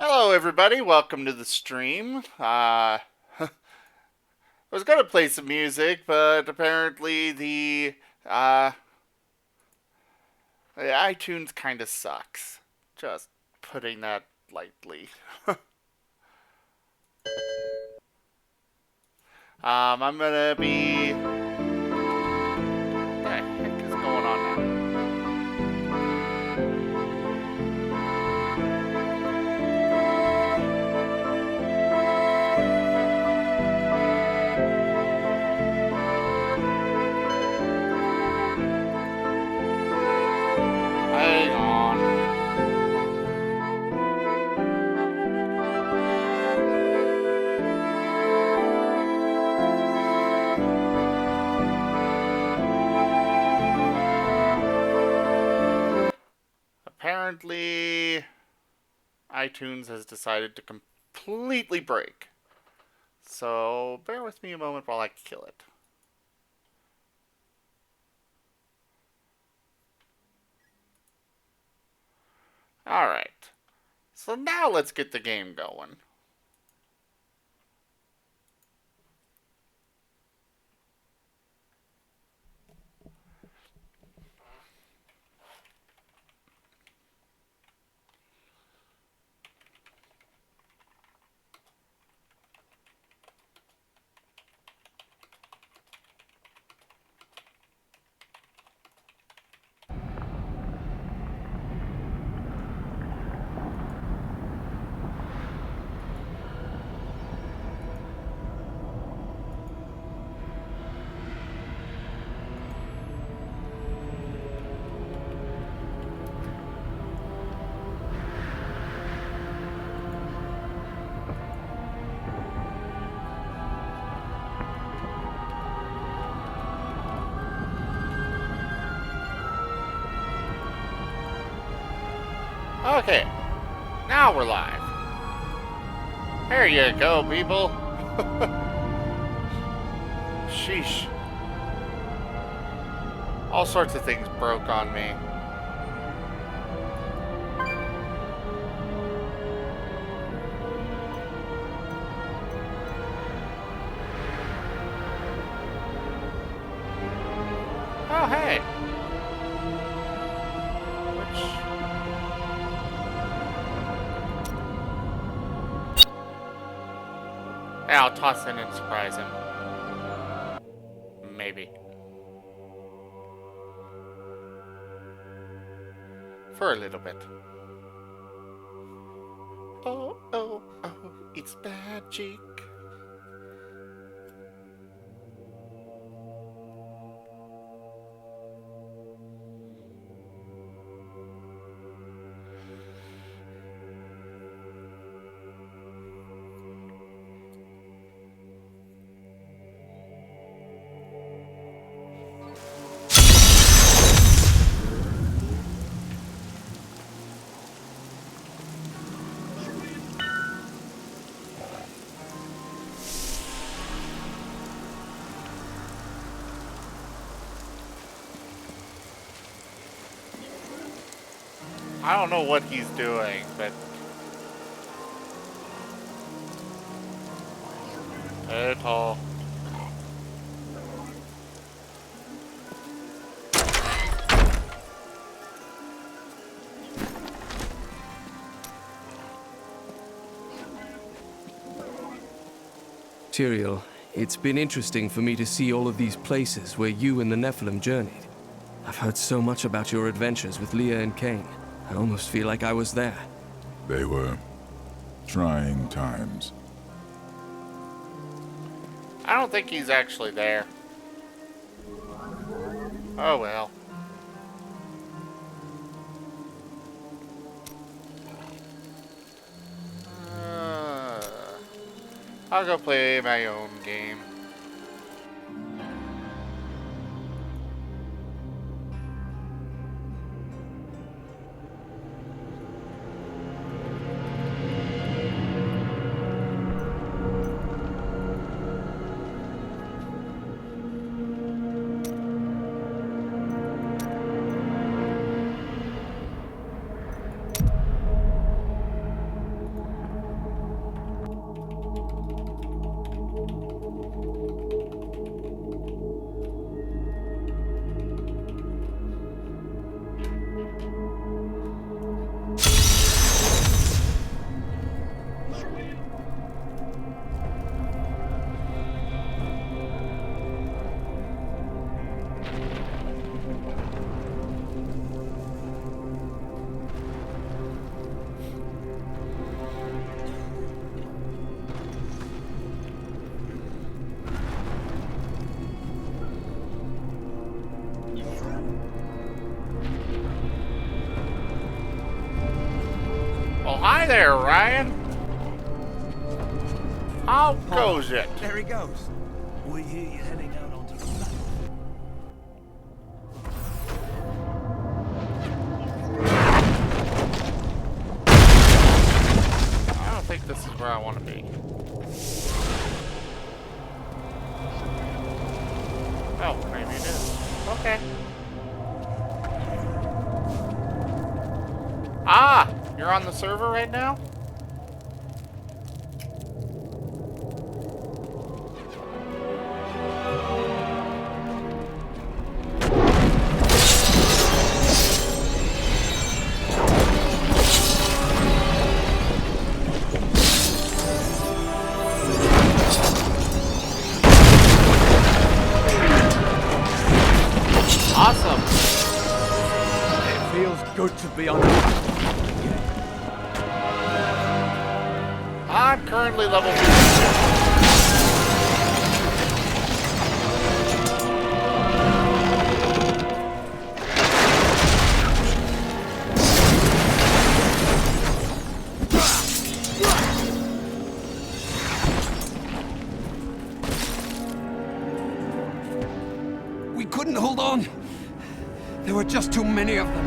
Hello, everybody. Welcome to the stream. I was gonna play some music, but apparently uh, the iTunes kind of sucks. Just putting that lightly. I'm gonna be. What the heck is going on now? Hang on. Apparently, iTunes has decided to completely break. So bear with me a moment while I kill it. Alright. So now let's get the game going. Okay, now we're live. There you go, people. Sheesh. All sorts of things broke on me. Oh, hey. Which... Yeah, I'll toss in and surprise him. Maybe. For a little bit. Oh, oh, oh, it's magic. I don't know what he's doing, but... Turtle. Tyrael, it's been interesting for me to see all of these places where you and the Nephilim journeyed. I've heard so much about your adventures with Leah and Cain. I almost feel like I was there. They were trying times. I don't think he's actually there. Oh well. I'll go play my own game. Well, hi there, Ryan. How goes it? There he goes. We hear you heading out onto the platform. I don't think this is where I want to be. Oh, maybe it is. Okay. Ah! You're on the server right now? Awesome. It feels good to be on the platform. I'm currently level 2. We couldn't hold on. There were just too many of them.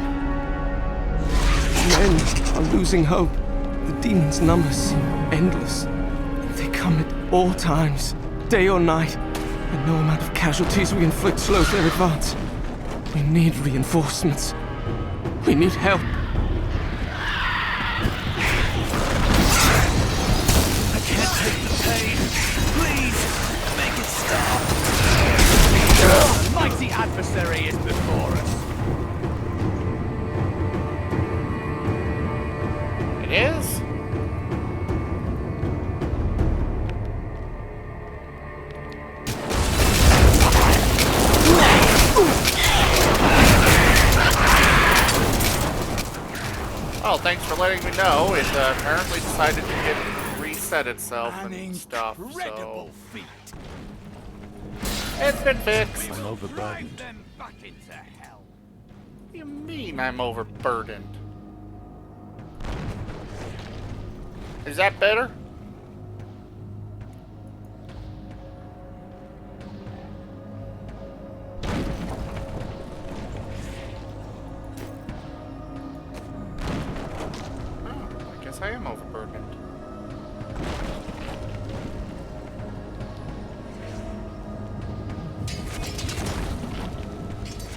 Men are losing hope. The demons' numbers seem endless. They come at all times, day or night, and no amount of casualties we inflict slows their advance. We need reinforcements. We need help. I can't take the pain. Please, make it stop. A mighty adversary is before us. It is? Oh, thanks for letting me know. It apparently decided to get reset itself An and stuff, incredible so feat. it's been fixed. I'm What overburdened. Drive them back into hell. do you mean I'm overburdened? Is that better? Oh, I guess I am overburdened.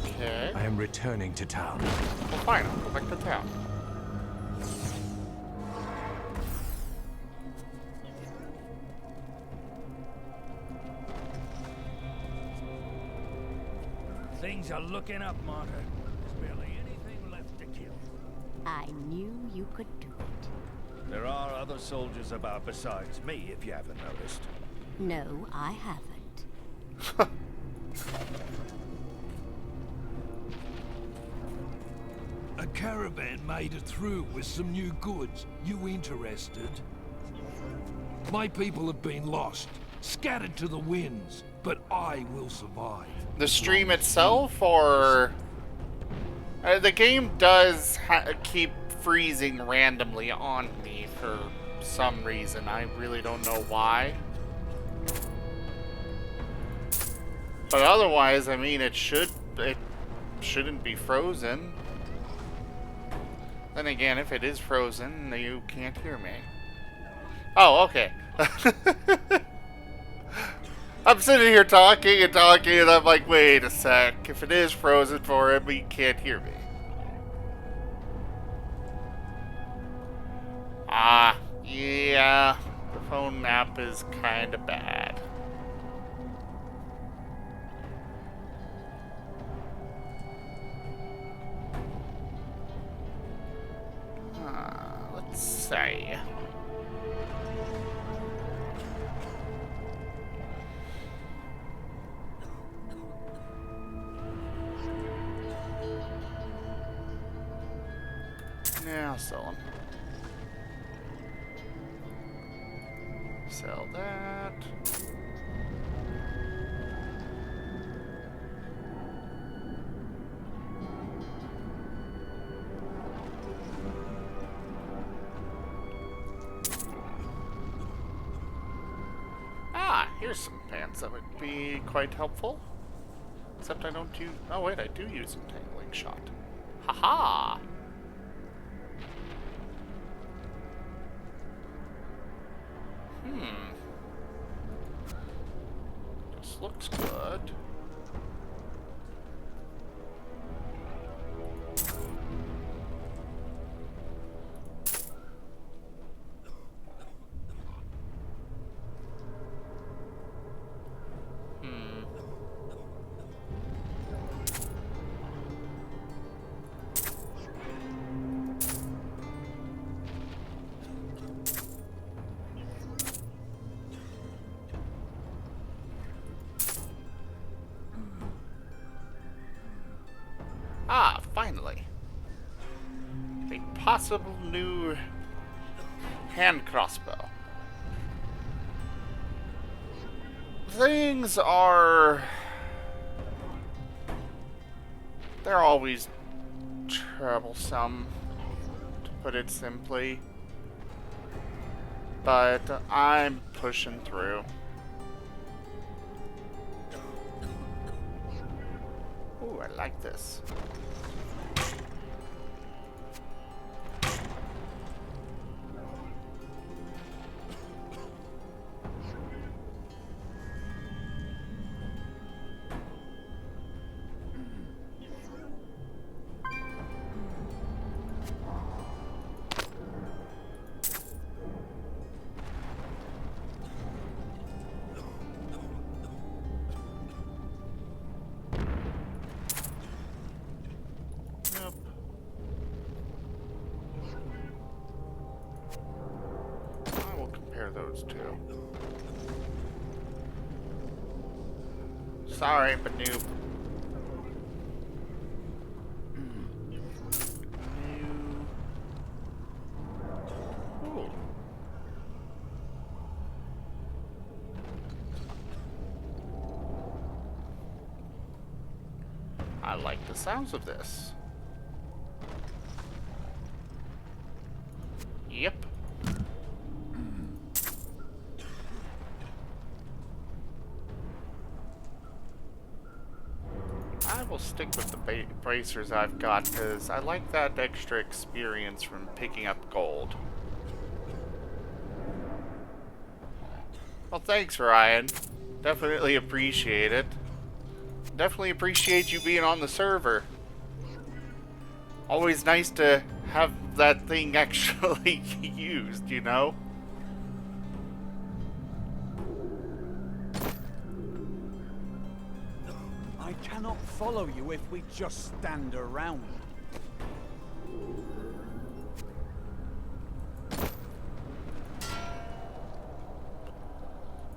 Okay. I am returning to town. Well, fine. I'll go back to town. Things are looking up, Martyr. There's barely anything left to kill. I knew you could do it. There are other soldiers about besides me, if you haven't noticed. No, I haven't. A caravan made it through with some new goods. You interested? My people have been lost, scattered to the winds, but I will survive. The stream itself, or the game does keep freezing randomly on me for some reason. I really don't know why. But otherwise, I mean, it shouldn't be frozen. Then again, if it is frozen, you can't hear me. Oh, okay. I'm sitting here talking and talking, and I'm like, wait a sec. If it is frozen for him, he can't hear me. Ah, yeah. The phone app is kind of bad. Let's see. I'll sell them. Sell that. Ah, here's some pants that would be quite helpful. Except I don't use... Oh wait, I do use Entangling Shot. Haha! This looks good. Ah, finally. A possible new hand crossbow. Things are... They're always troublesome, to put it simply. But I'm pushing through. Ooh, I like this. Those two. Sorry, but noob. Ooh. I like the sounds of this. Yep. I will stick with the bracers I've got because I like that extra experience from picking up gold. Well, thanks, Ryan. Definitely appreciate it. Definitely appreciate you being on the server. Always nice to have that thing actually used, you know? I cannot follow you if we just stand around.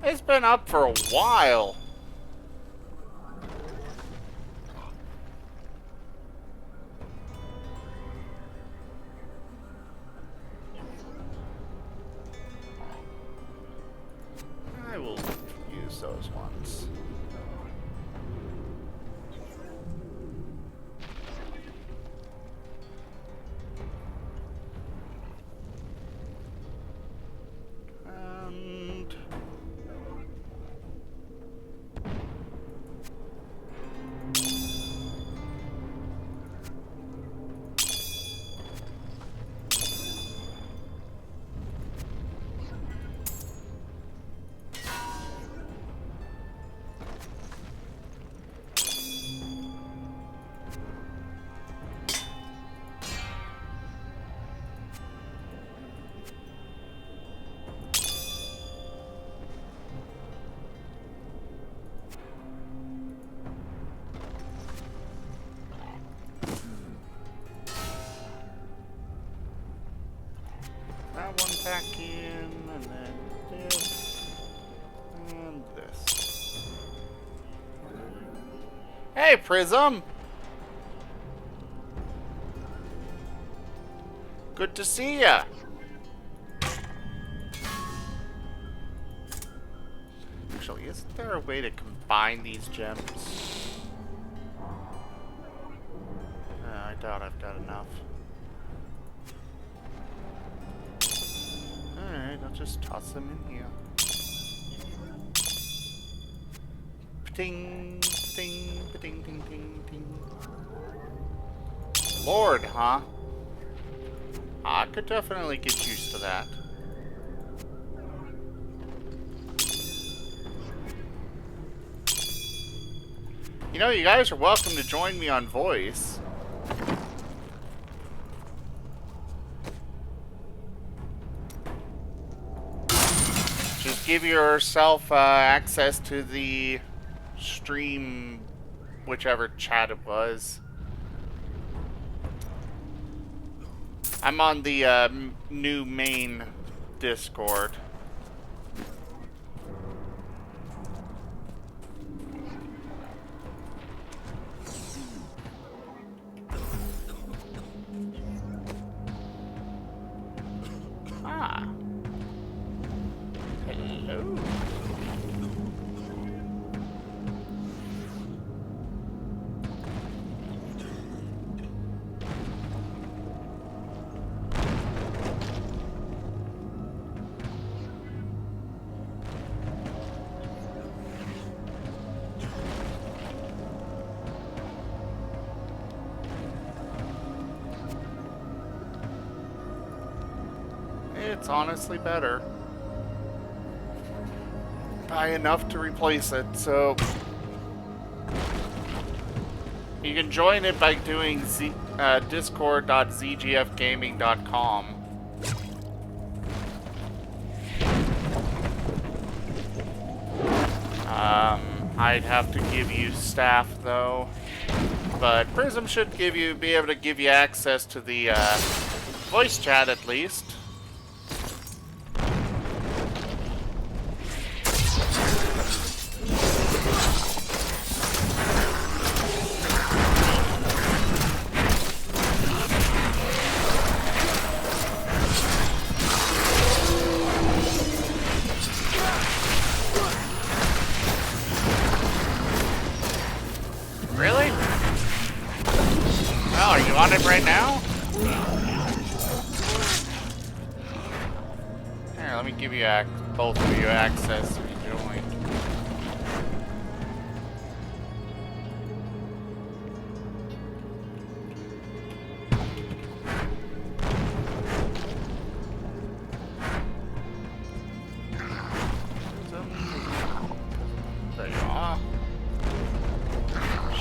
It's been up for a while. I will use those ones. And that one back in, and then this, and this. Hey, Prism! Good to see ya. Actually, isn't there a way to combine these gems? I doubt I've got enough. Alright, I'll just toss them in here. Ting, ting, ting, ting, ting, ting. Lord, huh? I could definitely get used to that. You know, you guys are welcome to join me on voice. Just give yourself access to the stream, whichever chat it was. I'm on the new main Discord. Ah. Hello. It's honestly better. By enough to replace it, so you can join it by doing discord.zgfgaming.com. I'd have to give you staff though, but Prism should be able to give you access to the voice chat at least. Really? Oh, are you on it right now? Here, let me give you both of you access to join. There you are.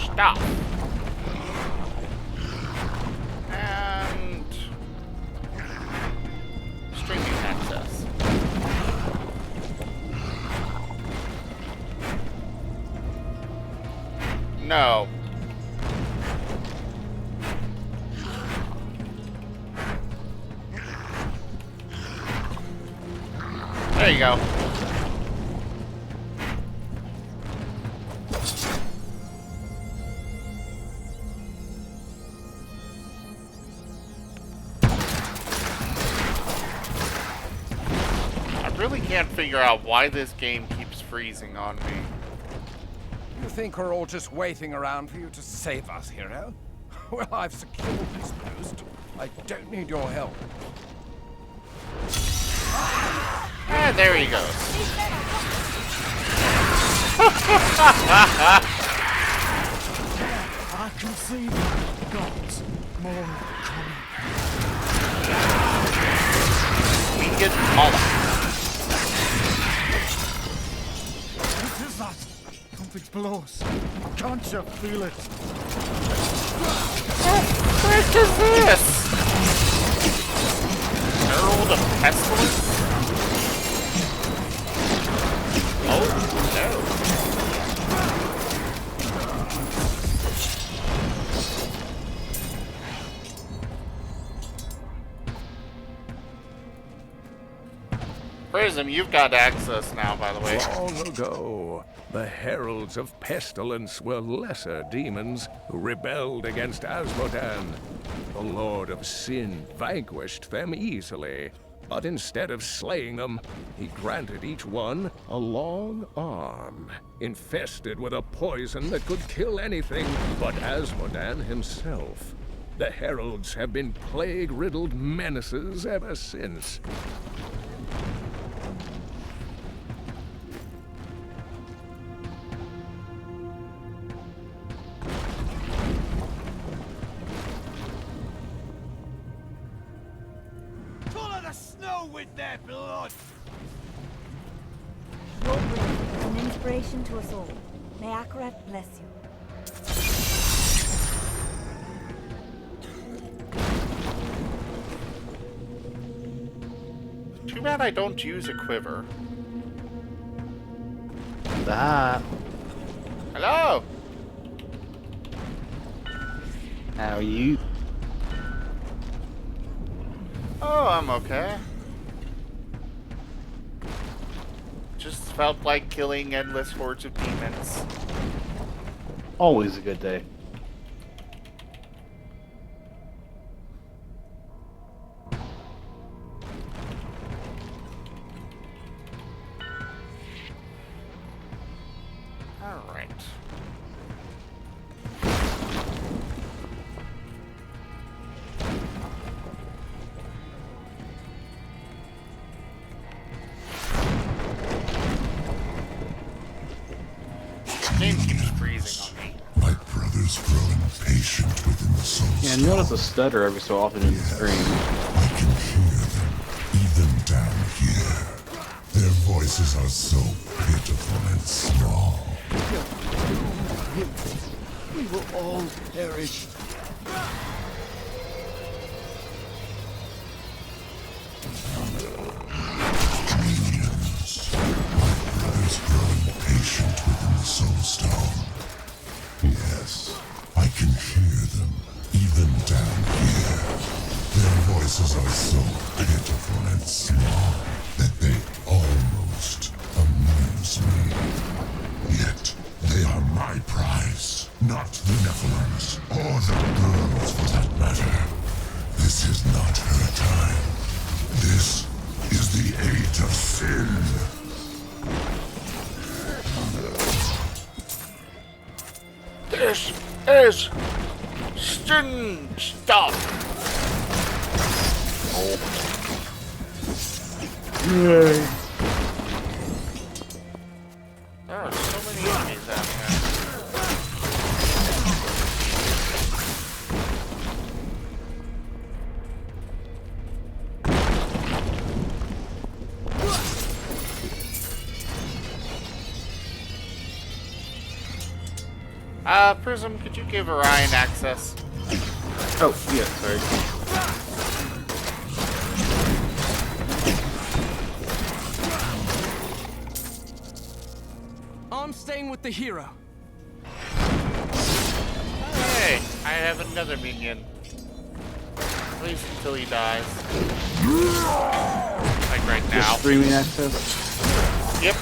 Stop. And streaming access. No. There you go. I really can't figure out why this game keeps freezing on me. You think we're all just waiting around for you to save us, hero? Well, I've secured this post. I don't need your help. And there he goes. I can see the gods more coming. We get smaller. What is that? Something's below us. Can't you feel it? What is this? Herald of Pestilence? Oh, no. Prism, you've got access now, by the way. Long ago, the heralds of pestilence were lesser demons who rebelled against Azmodan. The Lord of Sin vanquished them easily, but instead of slaying them, he granted each one a long arm, infested with a poison that could kill anything but Azmodan himself. The heralds have been plague-riddled menaces ever since. Colour the snow with their blood! Your brain is an inspiration to us all. May Akarat bless you. Too bad I don't use a quiver. That. Hello! How are you? Oh, I'm okay. Just felt like killing endless hordes of demons. Always a good day. Alright. Game keeps freezing on me. My brothers grow impatient within the soul. Yeah, notice a stutter every so often in the stream. I can hear them, even down here. Their voices are so pitiful and small. We will all perish. Minions. My brothers grow impatient within the soul stone. Yes, I can hear them, even down here. Their voices are so pitiful and small that they almost amuse me. Yet, they are my prize, not the Nephilim's, or the girls for that matter. This is not her time. This is the age of sin. This is sin stuff. Yay. There are so many enemies out here. Prism, could you give Orion access? Oh, yeah, sorry. I'm staying with the hero. Hey, I have another minion. At least until he dies. Like right now. Just streaming access? Yep.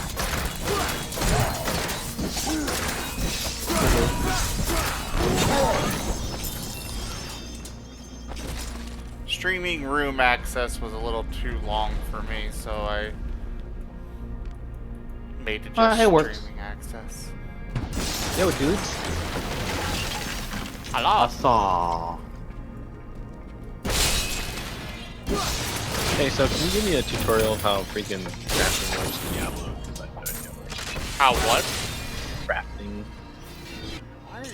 Streaming room access was a little too long for me, so I made it just it works. streaming access. Yo, dudes. Hello. I saw. Hey, so can you give me a tutorial of how freaking crafting works in Diablo? 'Cause I have no idea what it is. How what? Crafting. Why are you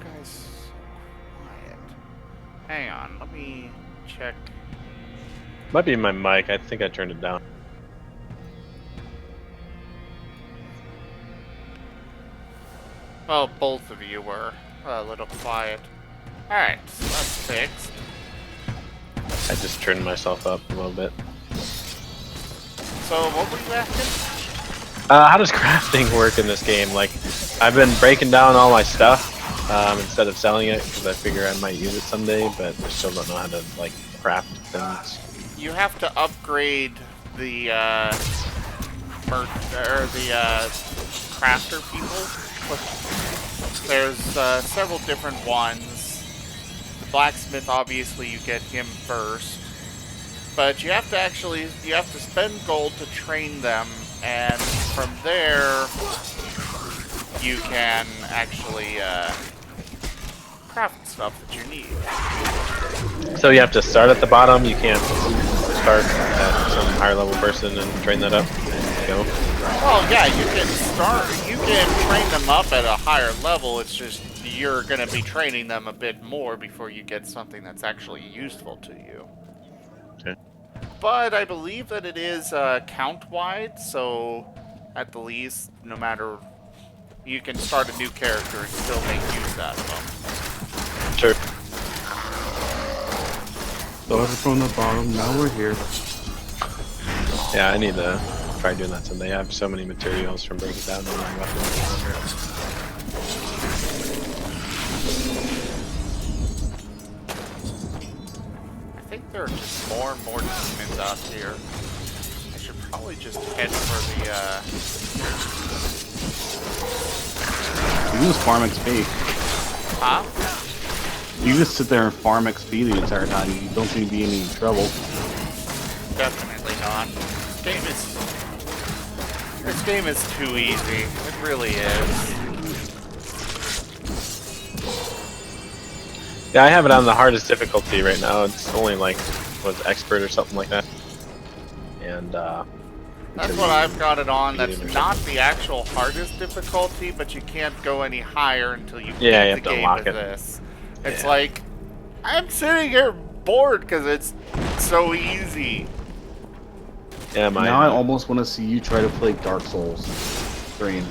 guys so quiet? Hang on, let me check. Might be my mic. I think I turned it down. Well, both of you were a little quiet. Alright, so that's fixed. I just turned myself up a little bit. So, what were you asking? How does crafting work in this game? Like, I've been breaking down all my stuff instead of selling it because I figure I might use it someday, but I still don't know how to like craft things. You have to upgrade the crafter people. There's several different ones. blacksmith, obviously you get him first. But you have to spend gold to train them, and from there, you can actually craft stuff that you need. So you have to start at the bottom. You can't start at some higher level person and train that up. Go. Well, yeah, you can start. You can train them up at a higher level. It's just you're going to be training them a bit more before you get something that's actually useful to you. Okay. But I believe that it is count-wide, so at the least, no matter, you can start a new character and still make use out of them. Sure. Started from the bottom, now we're here. Yeah, I need to try doing that someday. I have so many materials from breaking down on my weapons. I think there are just more and more demons out here. I should probably just head for the, You can just farm XP. Huh? You just sit there and farm XP the entire time. You don't seem to be in any trouble. Definitely not. This game is too easy. It really is. Yeah, I have it on the hardest difficulty right now. It's only like, what, expert or something like that. And that's what I've got it on. That's not the actual hardest difficulty, but you can't go any higher until you beat the game with this. It's like, I'm sitting here bored because it's so easy. Yeah, now I almost want to see you try to play Dark Souls. Stream.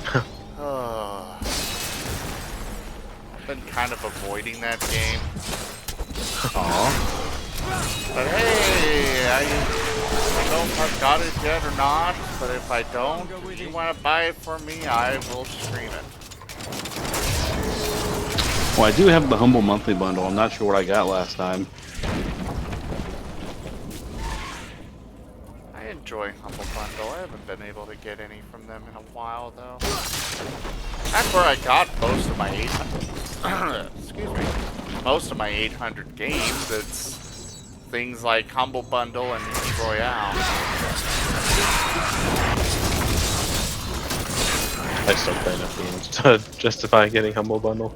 I've been kind of avoiding that game. Aww. But hey, I don't know if I've got it yet or not, but if I don't, if you want to buy it for me, I will stream it. Well, I do have the Humble Monthly Bundle. I'm not sure what I got last time. I enjoy Humble Bundle. I haven't been able to get any from them in a while, though. That's where I got most of my 800. Excuse me. Most of my 800 games. It's things like Humble Bundle and Easy Royale. I still play enough games to justify getting Humble Bundle.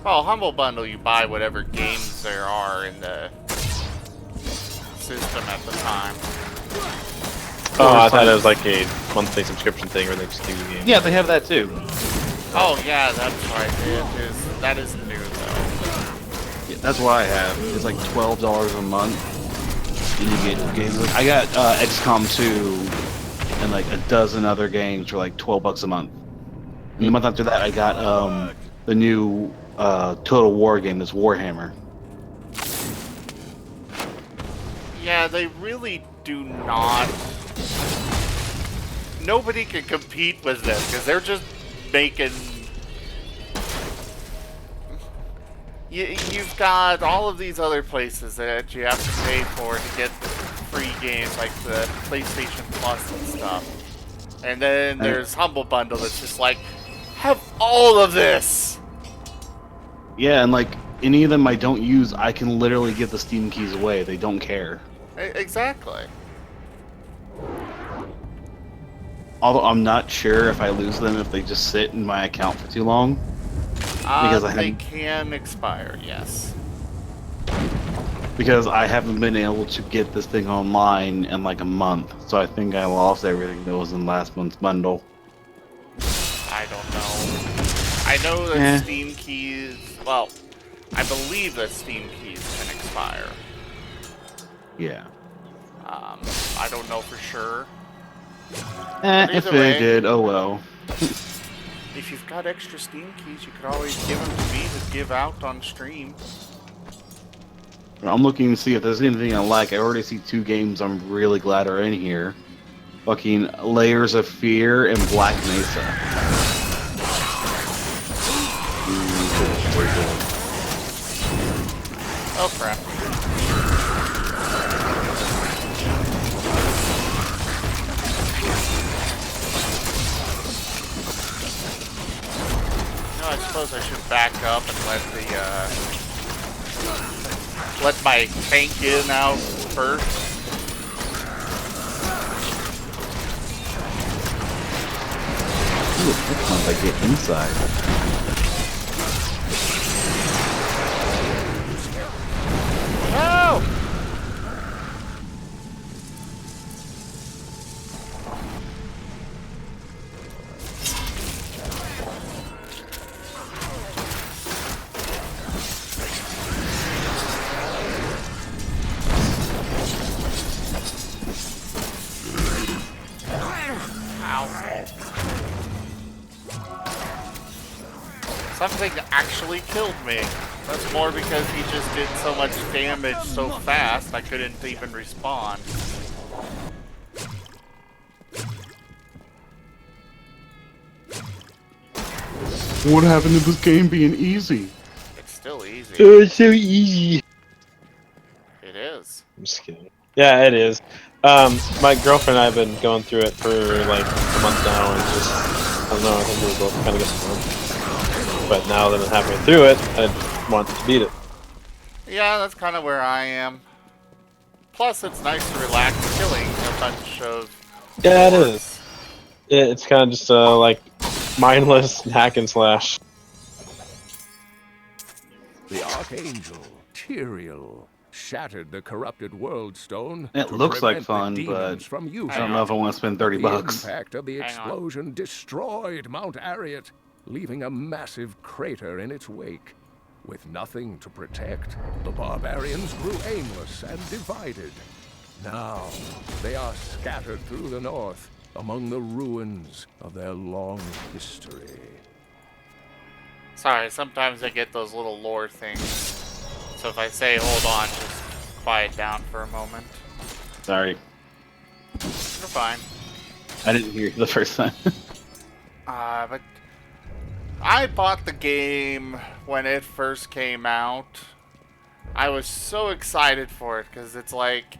Well, Humble Bundle, you buy whatever games there are in the system at the time. Oh, I thought it was like a monthly subscription thing where they just give you games. Yeah, they have that too. Oh yeah, that's right. That is new though. Yeah, that's what I have. It's like $12 a month. And you get games. Like, I got XCOM 2 and like a dozen other games for like $12 a month. And the month after that, I got the new Total War game, this Warhammer. Yeah, they really do not. Nobody can compete with them because they're just making. You've got all of these other places that you have to pay for to get the free games, like the PlayStation Plus and stuff. And then there's Humble Bundle that's just like, have all of this! Yeah, and like any of them I don't use, I can literally give the Steam keys away. They don't care. Exactly. Although I'm not sure if I lose them if they just sit in my account for too long. Because they can expire, yes. Because I haven't been able to get this thing online in like a month, so I think I lost everything that was in last month's bundle. I don't know. I know that Steam keys. Well, I believe that Steam keys can expire. Yeah. I don't know for sure. If they did, oh well. If you've got extra Steam keys, you could always give them to me to give out on stream. I'm looking to see if there's anything I like. I already see 2 games I'm really glad are in here. Fucking Layers of Fear and Black Mesa. Oh crap. No, I suppose I should back up and let my tank in out first. Ooh, that's fun if I get inside. No! Something actually killed me. That's more because he just did so much damage so fast I couldn't even respawn. What happened to this game being easy? It's still easy. Oh, it's so easy. It is. I'm just kidding. Yeah, it is. My girlfriend and I have been going through it for like a month now, and just, I don't know, I think we're both kind of getting bored. But now that I'm halfway through it, I want to beat it. Yeah, that's kind of where I am. Plus, it's nice to relax killing a bunch of... Yeah, it is. It's kind of just like mindless hack and slash. The Archangel, Tyrael, shattered the corrupted World Stone. It to looks like prevent the fun, demons but from using I don't know if I want to spend $30 bucks. The impact of the Hang on. explosion destroyed Mount Ariat, leaving a massive crater in its wake. With nothing to protect, the barbarians grew aimless and divided. Now, they are scattered through the north, among the ruins of their long history. Sorry, sometimes I get those little lore things. So if I say hold on, just quiet down for a moment. Sorry. You're fine. I didn't hear you the first time. But I bought the game when it first came out. I was so excited for it because it's like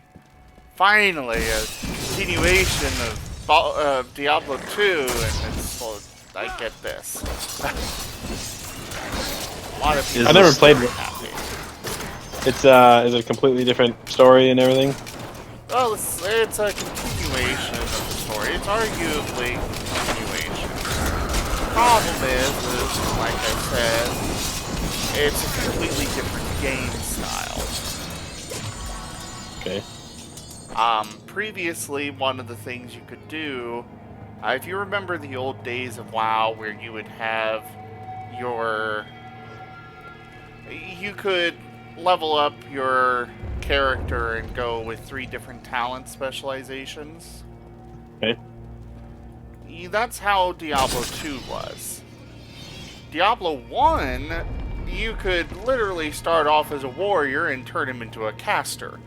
finally a continuation of Diablo 2, and it's well, I get this. A lot of people I never played it. happy. It's is it a completely different story and everything? Well, it's a continuation of the story. It's arguably a continuation. The problem is, like I said, it's a completely different game style. Okay. Previously, one of the things you could do, if you remember the old days of WoW, where you would have you could level up your character and go with 3 different talent specializations. Okay. That's how Diablo 2 was. Diablo 1, you could literally start off as a warrior and turn him into a caster.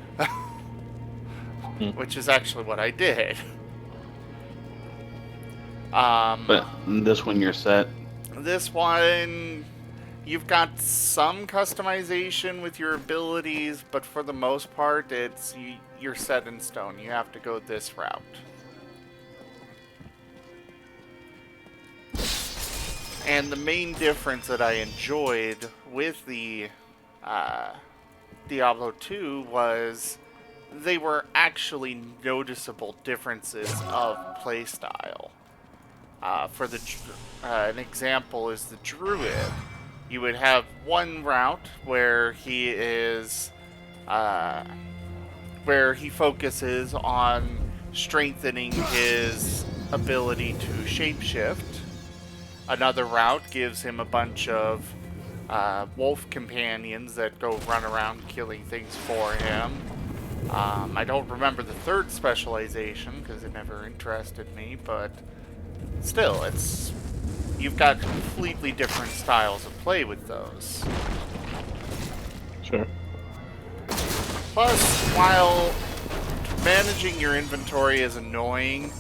Which is actually what I did. But this one you're set. This one, you've got some customization with your abilities, but for the most part, you're set in stone. You have to go this route. And the main difference that I enjoyed with the Diablo 2 was they were actually noticeable differences of playstyle. For an example is the Druid. You would have one route where he is, where he focuses on strengthening his ability to shapeshift. Another route gives him a bunch of wolf companions that go run around killing things for him. I don't remember the third specialization because it never interested me, but still, you've got completely different styles of play with those. Sure. Plus, while managing your inventory is annoying,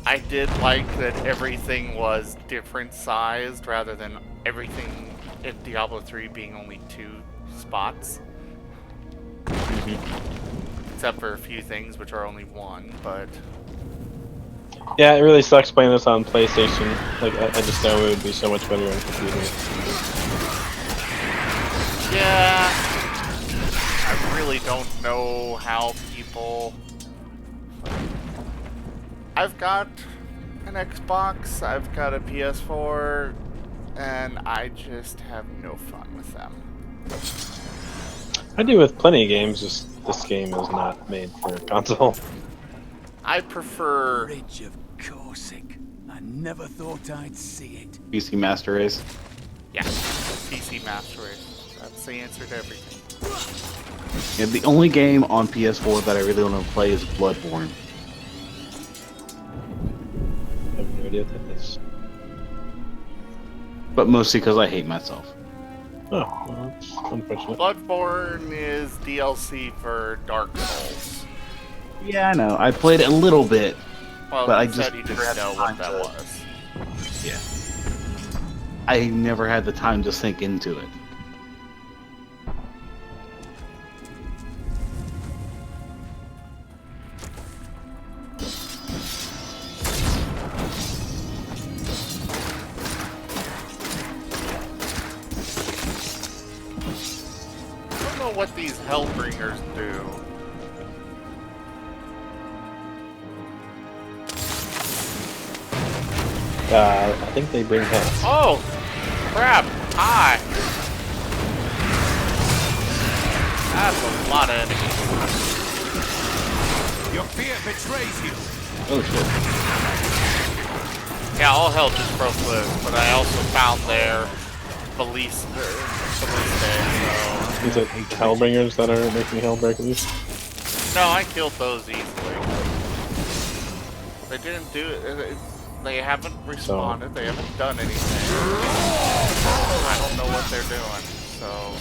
I did like that everything was different sized rather than everything in Diablo 3 being only 2 spots. Except for a few things which are only 1, but... Yeah, it really sucks playing this on PlayStation. Like, I just know it would be so much better on computer. Yeah, I really don't know how people... I've got an Xbox, I've got a PS4, and I just have no fun with them. I do with plenty of games, just this game is not made for a console. I prefer... Bridge of Corsic. I never thought I'd see it. PC Master Race. Yeah, PC Master Race. That's the answer to everything. Yeah, the only game on PS4 that I really want to play is Bloodborne. I have no idea what that is. But mostly because I hate myself. Oh, well, that's unfortunate. Bloodborne is DLC for Dark Souls. Yeah, I know. I played it a little bit, Well, but I you just said you didn't know what that was. Yeah. I never had the time to sink into it. I don't know what these Hellbringers do. I think they bring hell. Oh! Crap! Hi! That's a lot of enemies. Your fear betrays you. Oh shit. Yeah, all hell just broke loose, but I also found their police day, so... Is it Hellbringers that are making hell break loose? No, I killed those easily. They didn't do it. They haven't responded. They haven't done anything. I don't know what they're doing, so...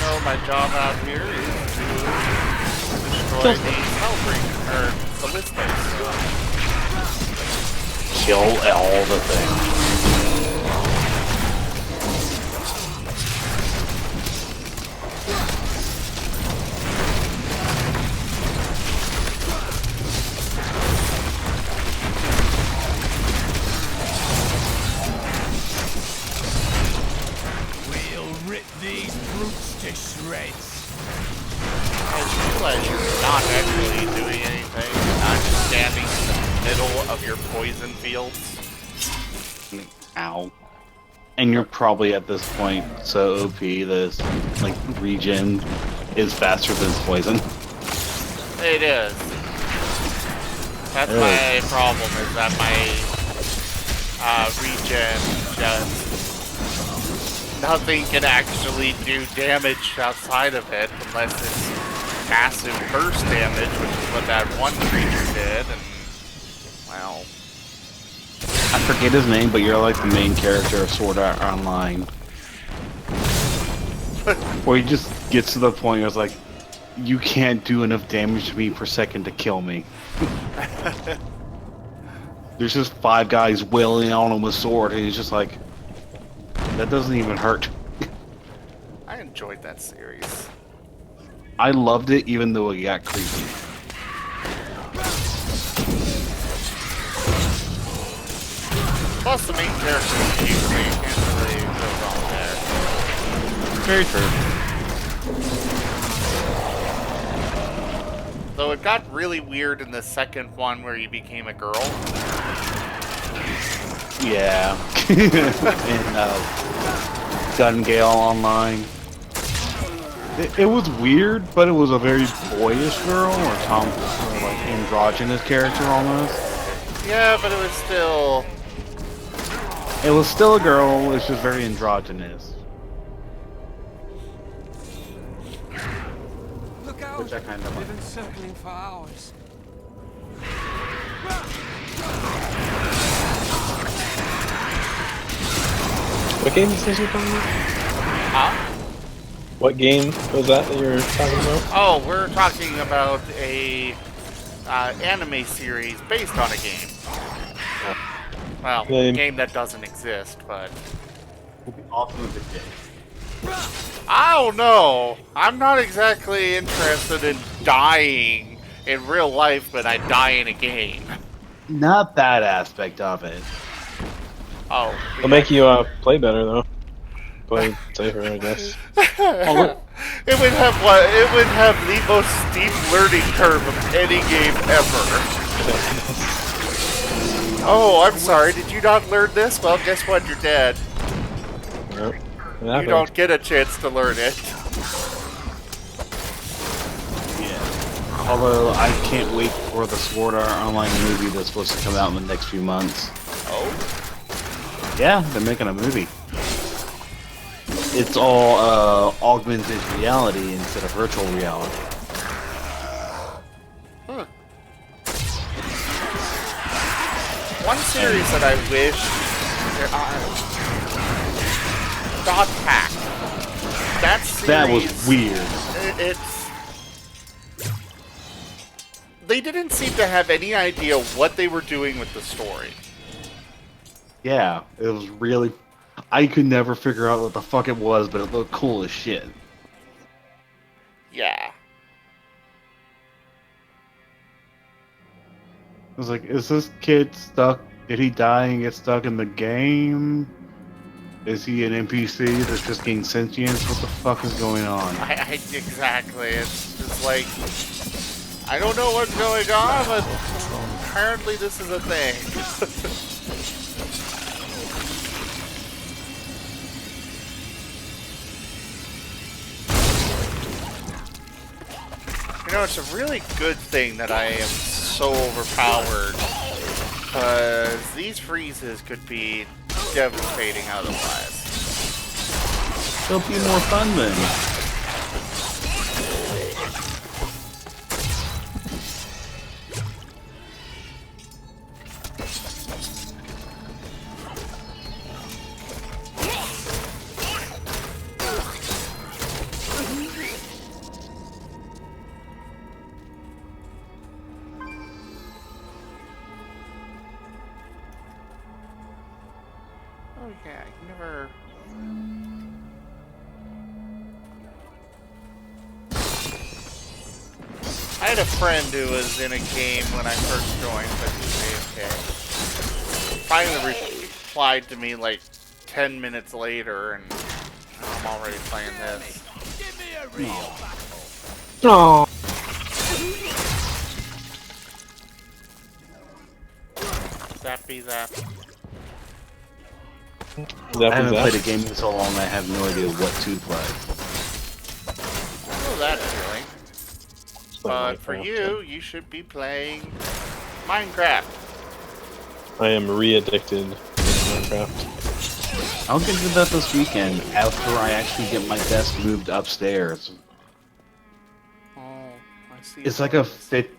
know my job out here is to destroy these Hellbringers, or ballistas. Kill all the things. These brutes to shreds. I realize you're not actually doing anything. You're not just standing in the middle of your poison fields. Ow. And you're probably at this point so OP this like regen is faster than poison. It is. That's my problem, is that my regen just... Nothing can actually do damage outside of it unless it's massive burst damage, which is what that one creature did, and well... I forget his name, but you're like the main character of Sword Art Online. Where he just gets to the point where it's like, you can't do enough damage to me per second to kill me. There's just 5 guys wailing on him with sword, and he's just like, that doesn't even hurt. I enjoyed that series. I loved it even though it got creepy. Plus the main character is cute, so you can't really go wrong there. Very true. Though it got really weird in the second one where you became a girl. Yeah. In Gun Gale Online. It was weird, but it was a very boyish girl, or like androgynous character almost. Yeah, but it was still... It was still a girl, it's just very androgynous. Look out! Which I kind of like. They've been circling for hours. What game is this you're talking about? Huh? What game was that you were talking about? Oh, we're talking about anime series based on a game. Well, a Name. game that doesn't exist, but Would be awesome if it did. I don't know. I'm not exactly interested in dying in real life, but I die in a game. Not that aspect of it. Oh, It'll make you play better though. Play safer, I guess. It would have what? It would have the most steep learning curve of any game ever. Oh, I'm sorry. Did you not learn this? Well, guess what? You're dead. Nope. You don't get a chance to learn it. Yeah. Although I can't wait for the Sword Art Online movie that's supposed to come out in the next few months. Oh? Yeah, they're making a movie. It's all augmented reality instead of virtual reality. Huh. One series that I wish Dot Hack. That series, that was weird. It's they didn't seem to have any idea what they were doing with the story. Yeah, it was really. I could never figure out what the fuck it was, but it looked cool as shit. Yeah. I was like, is this kid stuck? Did he die and get stuck in the game? Is he an NPC that's just getting sentience? What the fuck is going on? Exactly. It's like I don't know what's going on, but apparently this is a thing. You know, it's a really good thing that I am so overpowered, because these freezes could be devastating otherwise. It'll be more fun then. Oh yeah, I never... I had a friend who was in a game when I first joined, but he was AFK. Finally replied to me like 10 minutes later, and I'm already playing this. Give me a real battle. Oh. Zappy zap. I haven't played a game in so long I have no idea what to play. I know that feeling. But for you, you should be playing Minecraft. I am re-addicted to Minecraft. I'll get to that this weekend after I actually get my desk moved upstairs. Oh, I see. It's like a 50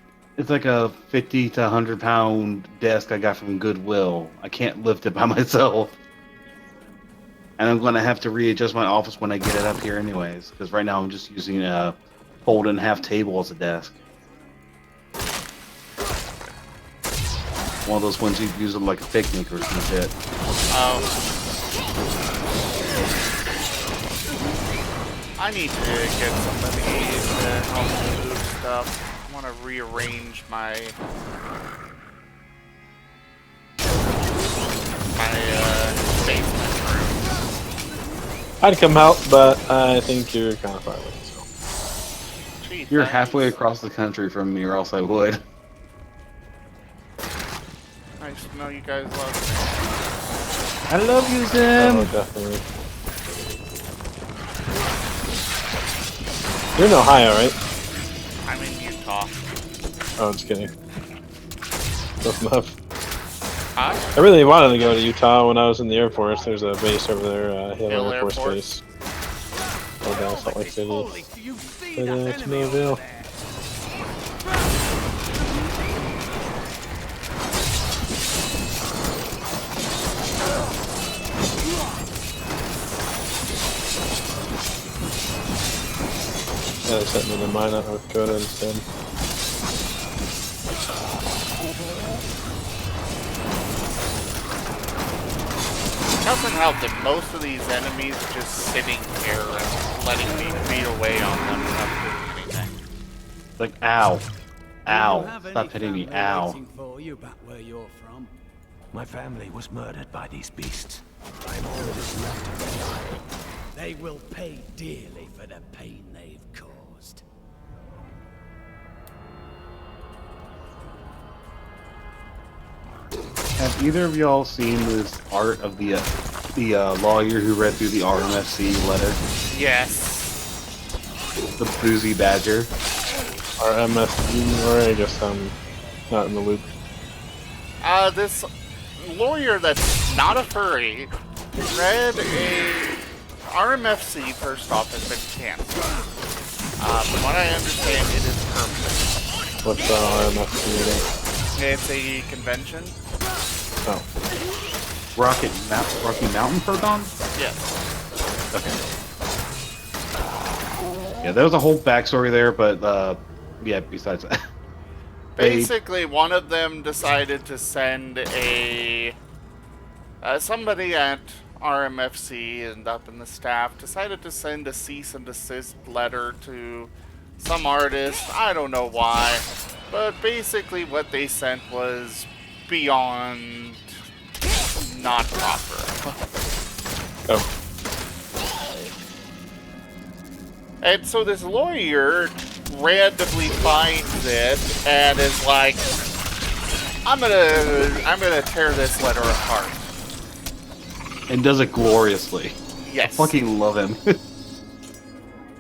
to 100 pound desk I got from Goodwill. I can't lift it by myself. And I'm gonna have to readjust my office when I get it up here anyways, because right now I'm just using a fold in half table as a desk. One of those ones you use them like a picnic or some shit. Oh. I need to get somebody to help me move stuff. I want to rearrange my basement room. I'd come help, but I think you're kind of far away. So. Gee, You're thanks. halfway across the country from me, or else I would. Nice to know you guys love me. I love you, Zim! Oh, definitely. You're in Ohio, right? I'm in Utah. Oh, I'm just kidding. Close enough. Huh? I really wanted to go to Utah when I was in the Air Force. There's a base over there, Hill Air Force Base. Or down Salt Lake City. But it's no avail. Yeah, they sent me to mine out North Dakota instead. doesn't help that most of these enemies are just sitting here and letting me beat away on them without doing anything. Like, ow. Do you Ow. have any Stop hitting me. family Ow. waiting for you back where you're from? My family was murdered by these beasts. I'm all that is left of them alive. They will pay dearly for the pain they've caused. Have either of y'all seen this art of the lawyer who read through the RMFC letter? Yes. The boozy badger. RMFC, or I guess I'm not in the loop. This lawyer that's not a furry read a RMFC. First off, has been canceled. From what I understand, it is permanent. What's RMFC meeting? It's a convention. Oh. Rocky Mountain Proton? Yes. Okay. Yeah, there's a whole backstory there, but yeah, besides that. Basically, one of them decided to send somebody at RMFC and up in the staff decided to send a cease and desist letter to some artist. I don't know why, but basically what they sent was beyond not proper. Oh. And so this lawyer randomly finds it and is like, I'm gonna tear this letter apart. And does it gloriously. Yes. I fucking love him.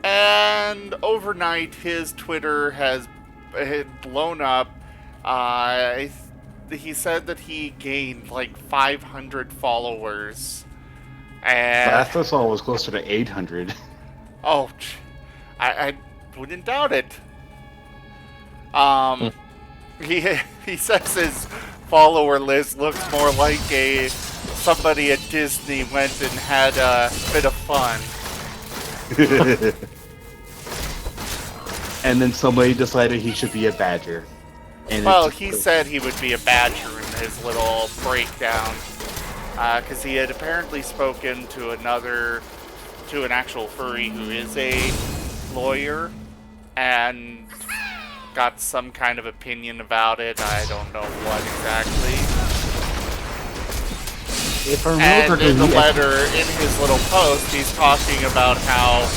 And overnight, his Twitter had blown up. He said that he gained like 500 followers. And Last I saw was closer to 800. Oh, I wouldn't doubt it. He says his follower list looks more like somebody at Disney went and had a bit of fun. And then somebody decided he should be a badger. And Well, he said he would be a badger in his little breakdown, because he had apparently spoken to an actual furry who is a lawyer, and got some kind of opinion about it. I don't know what exactly. And in the letter, in his little post, he's talking about how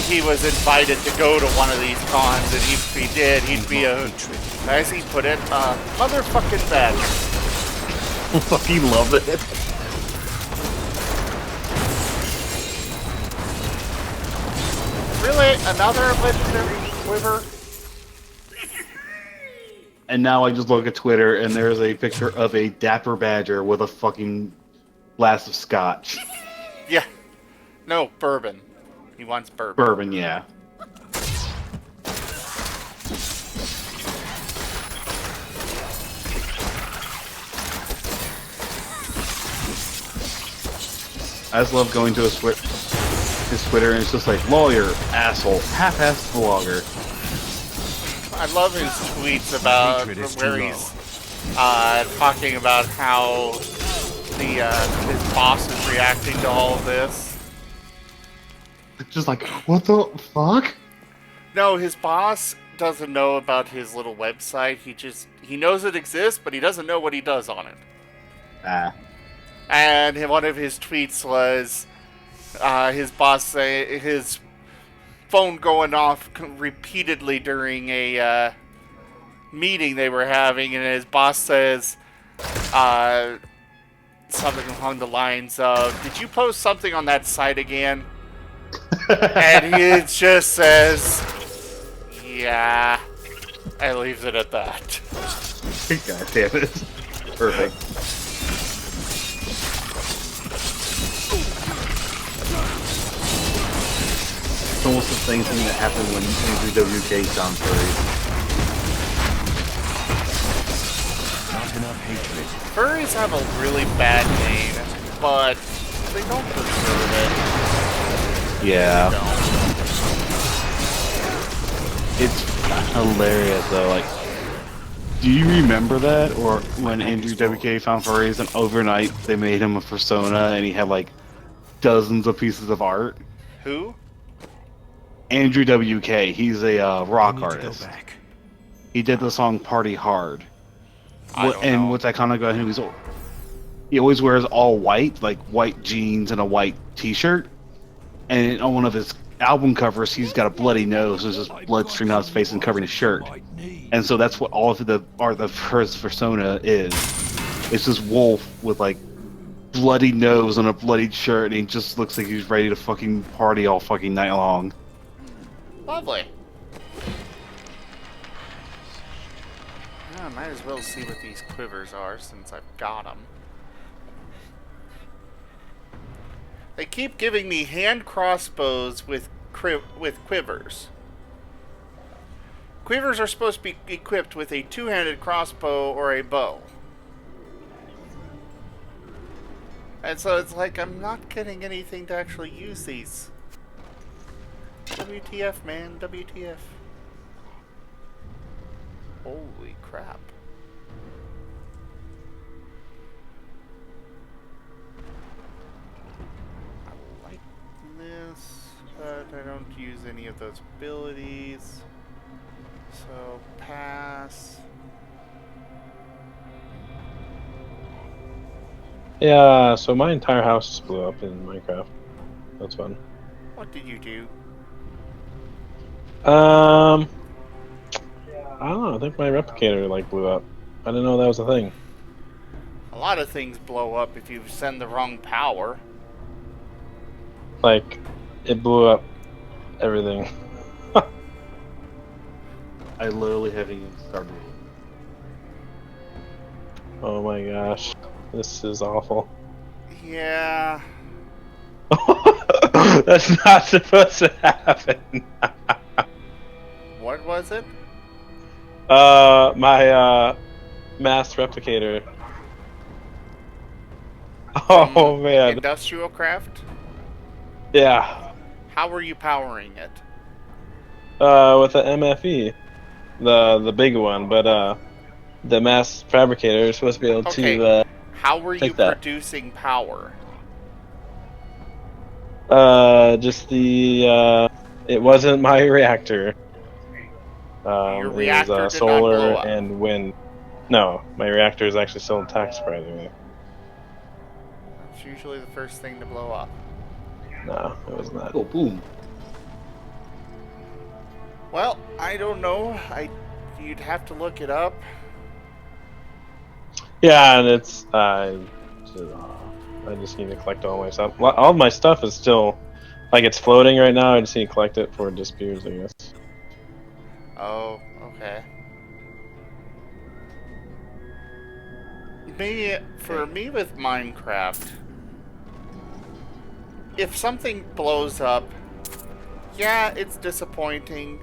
he was invited to go to one of these cons, and if he did, he'd be a, as he put it, motherfucking badger. Fucking love it. Really? Another legendary quiver? And now I just look at Twitter and there's a picture of a dapper badger with a fucking glass of scotch. Yeah. No, bourbon. He wants bourbon. Bourbon, yeah. I just love going to his Twitter and it's just like, lawyer, asshole, half-assed vlogger. I love his tweets about where he's talking about how his boss is reacting to all of this. Just like, what the fuck? No, his boss doesn't know about his little website. He knows it exists, but he doesn't know what he does on it. And one of his tweets was his boss say his phone going off repeatedly during a meeting they were having, and his boss says something along the lines of, "Did you post something on that site again?" And he just says, "Yeah," and leaves it at that. God damn it. Perfect. It's almost the same thing that happened when Andrew WK found furries. Not enough hatred. Furries have a really bad name, but they don't deserve it. Yeah. It's hilarious though, like Do you remember that? Or when Andrew WK found for a reason overnight they made him a persona and he had like dozens of pieces of art? Who? Andrew WK. He's a rock need to go artist. back. He did the song "Party Hard." I don't And know. what's iconic about him? He always wears all white, like white jeans and a white T-shirt. And on one of his album covers, he's got a bloody nose. There's just blood streaming out his face and covering his shirt. And so that's what all of the art of his persona is. It's this wolf with like bloody nose and a bloodied shirt, and he just looks like he's ready to fucking party all fucking night long. Lovely. I might as well see what these quivers are since I've got them. They keep giving me hand crossbows with quivers. Quivers are supposed to be equipped with a two-handed crossbow or a bow. And so it's like I'm not getting anything to actually use these. WTF, man. WTF. Holy crap. I like this, but I don't use any of those abilities. So, pass. Yeah, so my entire house just blew up in Minecraft. That's fun. What did you do? I don't know. I think my replicator like blew up. I didn't know that was a thing. A lot of things blow up if you send the wrong power. Like, it blew up everything. I literally haven't even started. Oh my gosh, this is awful. Yeah. That's not supposed to happen. What was it? My mass replicator. Oh man. Industrial craft? Yeah. How were you powering it? With the MFE, the big one, but the mass fabricator is supposed to be able to. How were you take that. producing power? Just the it wasn't my reactor. Your reactor it was did not solar blow up. and wind. No, my reactor is actually still intact, surprisingly. It's usually the first thing to blow up. No, it was not. Oh, boom. Well, I don't know. You'd have to look it up. Yeah, and it's I just need to collect all my stuff. All my stuff is still like it's floating right now. I just need to collect it before it disappears, I guess. Oh, okay. For me with Minecraft, if something blows up, yeah, it's disappointing,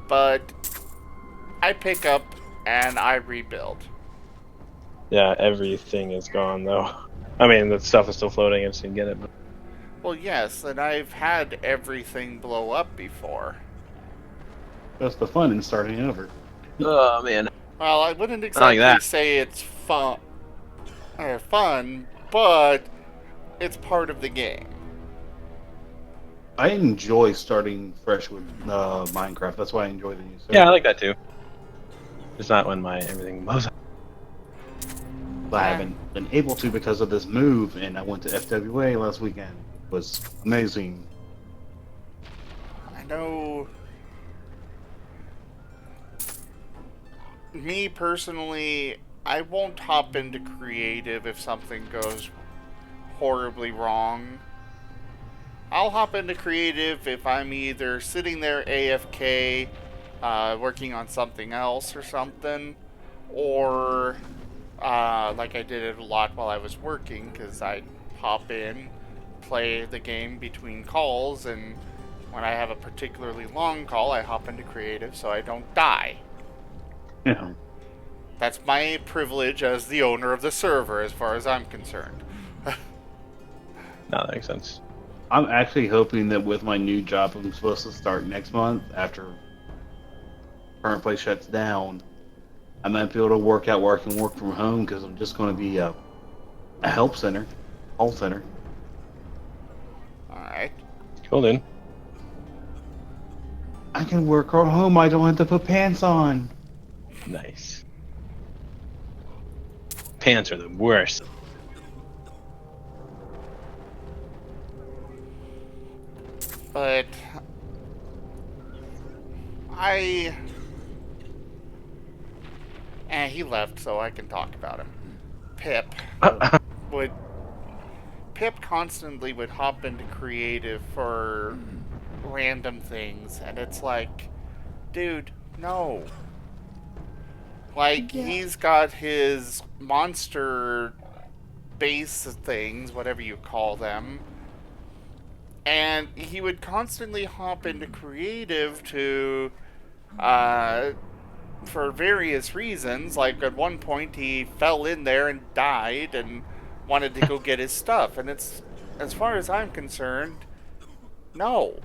but I pick up and I rebuild. Yeah, everything is gone though. I mean, the stuff is still floating. I just didn't get it. But... Well, yes, and I've had everything blow up before. That's the fun in starting over. Oh man. Well, I wouldn't exactly say it's fun, but it's part of the game. I enjoy starting fresh with Minecraft. That's why I enjoy the new server. Yeah, I like that too. It's not when my everything blows up. I haven't been able to because of this move, and I went to FWA last weekend. It was amazing. I know. Me personally, I won't hop into creative if something goes horribly wrong. I'll hop into creative if I'm either sitting there AFK, working on something else or something, or like I did it a lot while I was working, because I'd hop in, play the game between calls, and when I have a particularly long call, I hop into creative so I don't die. Yeah. That's my privilege as the owner of the server, as far as I'm concerned. No, that makes sense. I'm actually hoping that with my new job I'm supposed to start next month after current place shuts down, I might be able to work out where I can work from home because I'm just going to be a help center, call center. All right. Cool, dude. I can work from home. I don't have to put pants on. Nice. Pants are the worst. But he left, so I can talk about him. Pip would Pip constantly would hop into creative for random things, and it's like, dude, no. Like, he's got his monster base things, whatever you call them, and he would constantly hop into creative to, for various reasons. Like, at one point he fell in there and died and wanted to go get his stuff, and it's, as far as I'm concerned, no.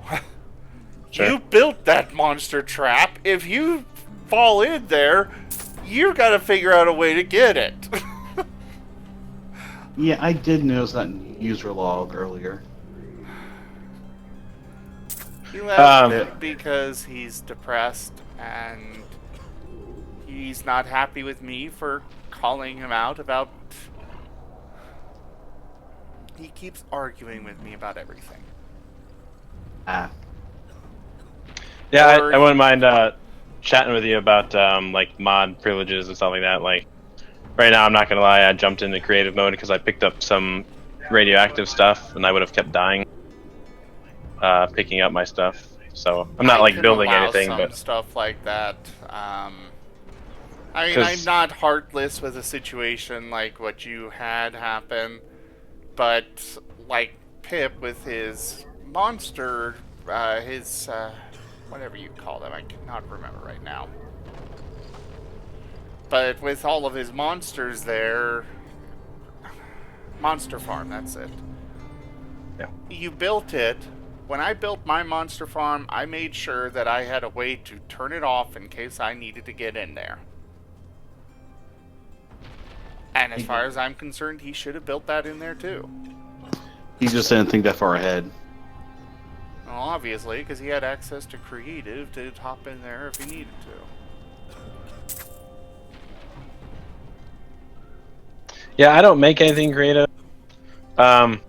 Sure. You built that monster trap. If you fall in there, you gotta figure out a way to get it. Yeah, I did notice that user log earlier. He left because he's depressed and he's not happy with me for calling him out about... He keeps arguing with me about everything. Ah. Yeah, I wouldn't mind chatting with you about like mod privileges and stuff like that. Like right now, I'm not gonna lie, I jumped into creative mode because I picked up some radioactive stuff, and I would have kept dying picking up my stuff. So I'm not like building anything, but stuff like that. I mean, I'm not heartless with a situation like what you had happen, but like Pip with his monster, whatever you call them, I cannot remember right now. But with all of his monsters there, Monster Farm, that's it. Yeah. You built it. When I built my Monster Farm, I made sure that I had a way to turn it off in case I needed to get in there. And as far as I'm concerned, he should have built that in there too. He just didn't think that far ahead. Well, obviously, because he had access to creative to hop in there if he needed to. yeah, I don't make anything creative. Well,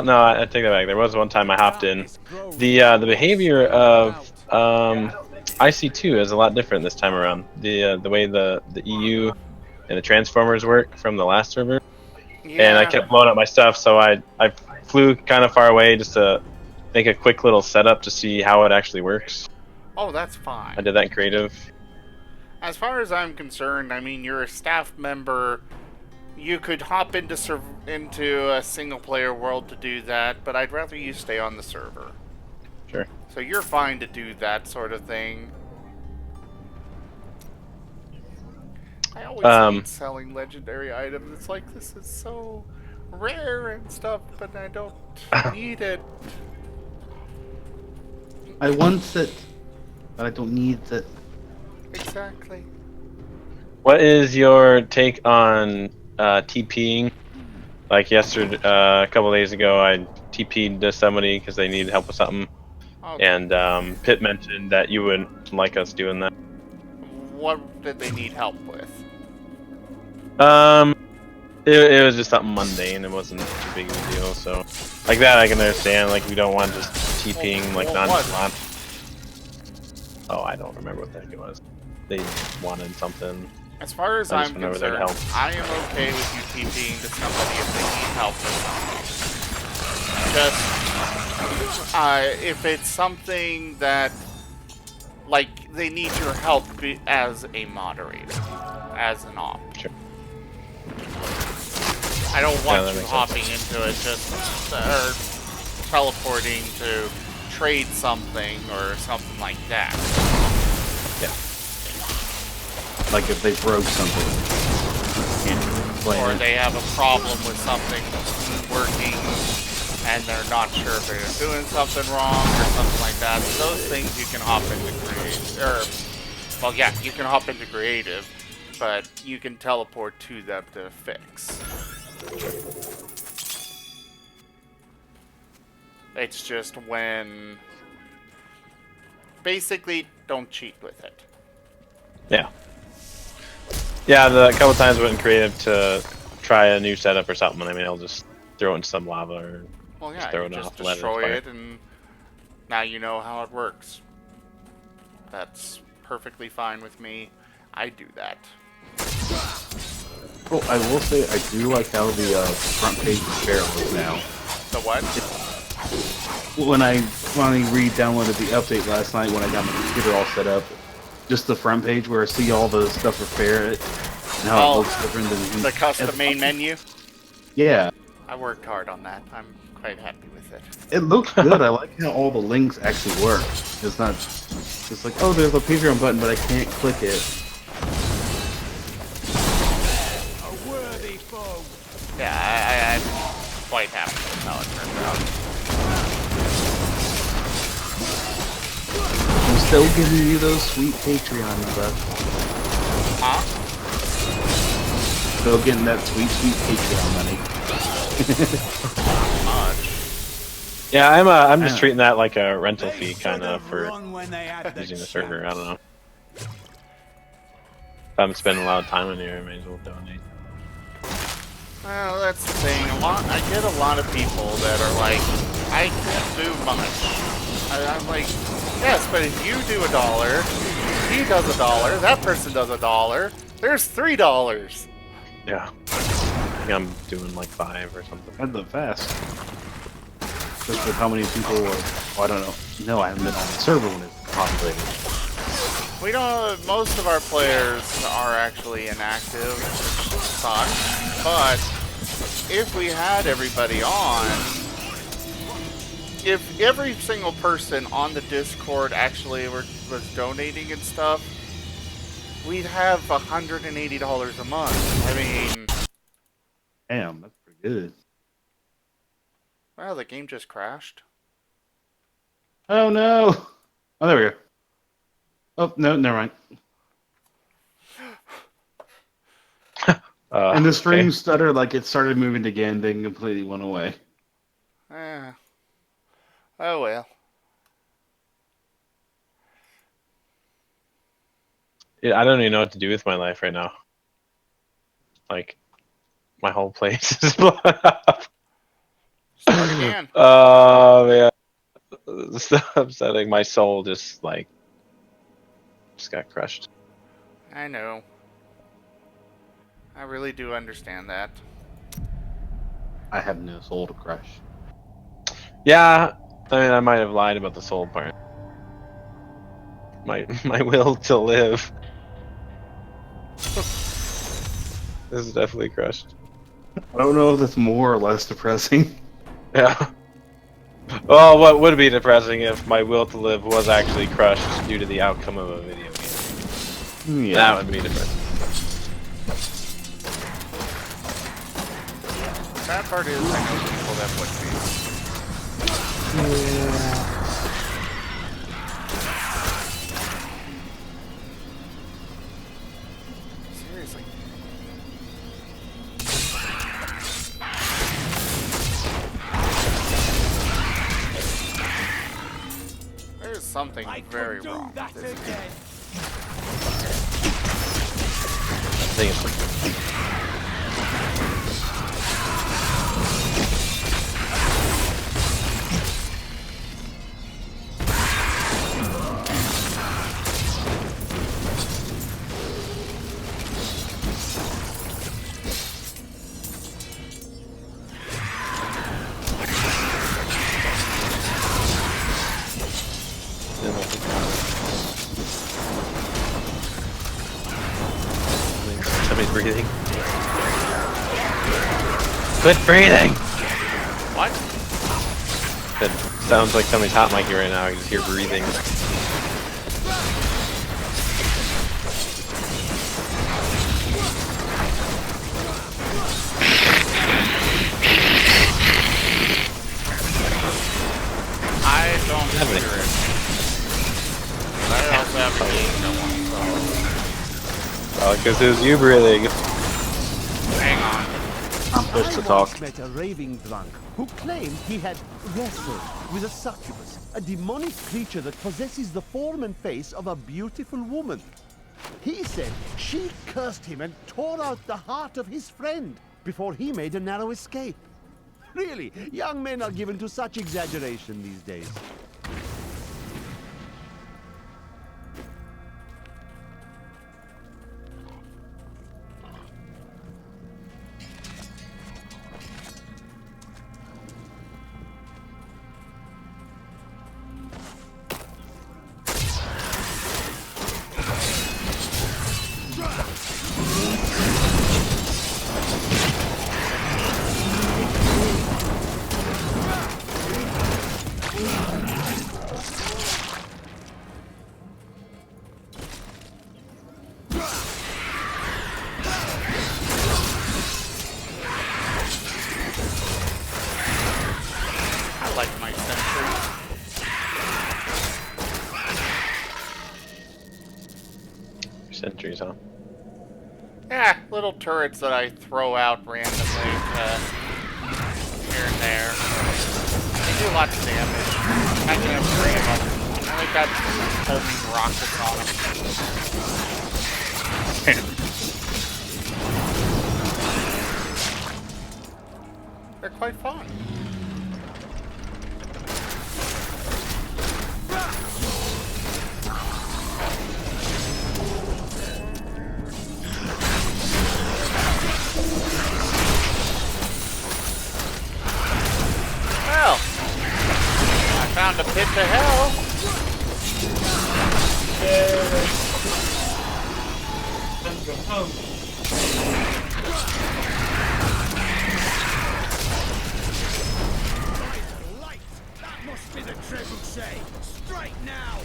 no, I take that back. There was one time I hopped in. The behavior of IC2 is a lot different this time around. The way the EU and the transformers work from the last server, and I kept blowing up my stuff, so I flew kind of far away just to make a quick little setup to see how it actually works. Oh, that's fine. I did that in creative. As far as I'm concerned, I mean, you're a staff member. You could hop into a single-player world to do that, but I'd rather you stay on the server. Sure. So you're fine to do that sort of thing. I always hate selling legendary items. It's like, this is so rare and stuff, but I don't need it. I want it, but I don't need it. Exactly. What is your take on TPing? Like yesterday, a couple days ago, I TP'd to somebody because they needed help with something, and Pitt mentioned that you wouldn't like us doing that. What did they need help with? It was just something mundane. It wasn't too big of a deal. So, like that, I can understand. Like we don't want just TPing like nonchalant. Oh, I don't remember what the heck it was. They wanted something. As far as I'm concerned, I am okay with you TPing to somebody if they need help with something. Just, if it's something that, like, they need your help as a moderator, as an op. Sure. I don't want you hopping into it or teleporting to trade something or something like that. Yeah. Like if they broke something. Or they have a problem with something working and they're not sure if they're doing something wrong or something like that. So those things you can hop into create or Well, yeah, you can hop into creative, but you can teleport to them to fix. It's just when... Basically, don't cheat with it. Yeah. Yeah, a couple times I went in creative to try a new setup or something, I mean, I'll just throw it in some lava or Well, just yeah, throw you it just off and let it destroy expire. it, and now you know how it works. That's perfectly fine with me. I do that. Oh, I will say I do like how the front page is fair is now. The what? When I finally re-downloaded the update last night when I got my computer all set up, just the front page where I see all the stuff for fair and how it looks different than the custom main menu? Yeah. I worked hard on that. I'm quite happy with it. It looks good. I like how all the links actually work. It's not just like, oh, there's a Patreon button, but I can't click it. A worthy foe. Yeah, I'm quite happy with how it turned out. I'm still giving you those sweet Patreon stuff. Huh? Still getting that sweet, sweet Patreon money. Yeah, I'm just treating that like a rental fee, kind of, for using the server. I don't know. If I'm spending a lot of time in here, I may as well donate. Well, that's the thing. I get a lot of people that are like, I can't do much. I'm like, yes, but if you do $1, he does $1, that person does $1, there's $3. Yeah. I think I'm doing like 5 or something. That's the fast. Just with how many people are... Oh, I don't know. No, I haven't been on the server when it's populated. We don't... Most of our players are actually inactive, which sucks. But if we had everybody on... If every single person on the Discord actually was donating and stuff, we'd have $180 a month. I mean... Damn, that's pretty good. Wow, the game just crashed. Oh no! Oh, there we go. Oh, no, never mind. And the stream stuttered like it started moving again, then completely went away. Oh well. Yeah, I don't even know what to do with my life right now. Like, my whole place is blown up. Start again. Oh man, it's so upsetting. My soul just got crushed. I know. I really do understand that. I have no soul to crush. Yeah, I mean, I might have lied about the soul part. My will to live is definitely crushed. I don't know if that's more or less depressing. Yeah. Well, what would be depressing if my will to live was actually crushed due to the outcome of a video game? Yeah. That would be depressing. Sad part is I know people that would be. Seriously. There's something very wrong with this game. I think it's somebody's breathing. Quit breathing! What? It sounds like somebody's hot mic right now. I can just hear breathing. I don't hear it. I also have a game going, so... while because it was you breathing. Hang on. I'm pushed to talk. met a raving drunk who claimed he had wrestled with a succubus, a demonic creature that possesses the form and face of a beautiful woman. He said she cursed him and tore out the heart of his friend before he made a narrow escape. Really, young men are given to such exaggeration these days. I like my sentry. Sentries, huh? Yeah, little turrets that I throw out randomly here and there. They do lots of damage. I can have 3 of them. I only got homing rockets on them. They're quite fun. Well, I found a pit to hell. That must be the trebuchet. Straight now.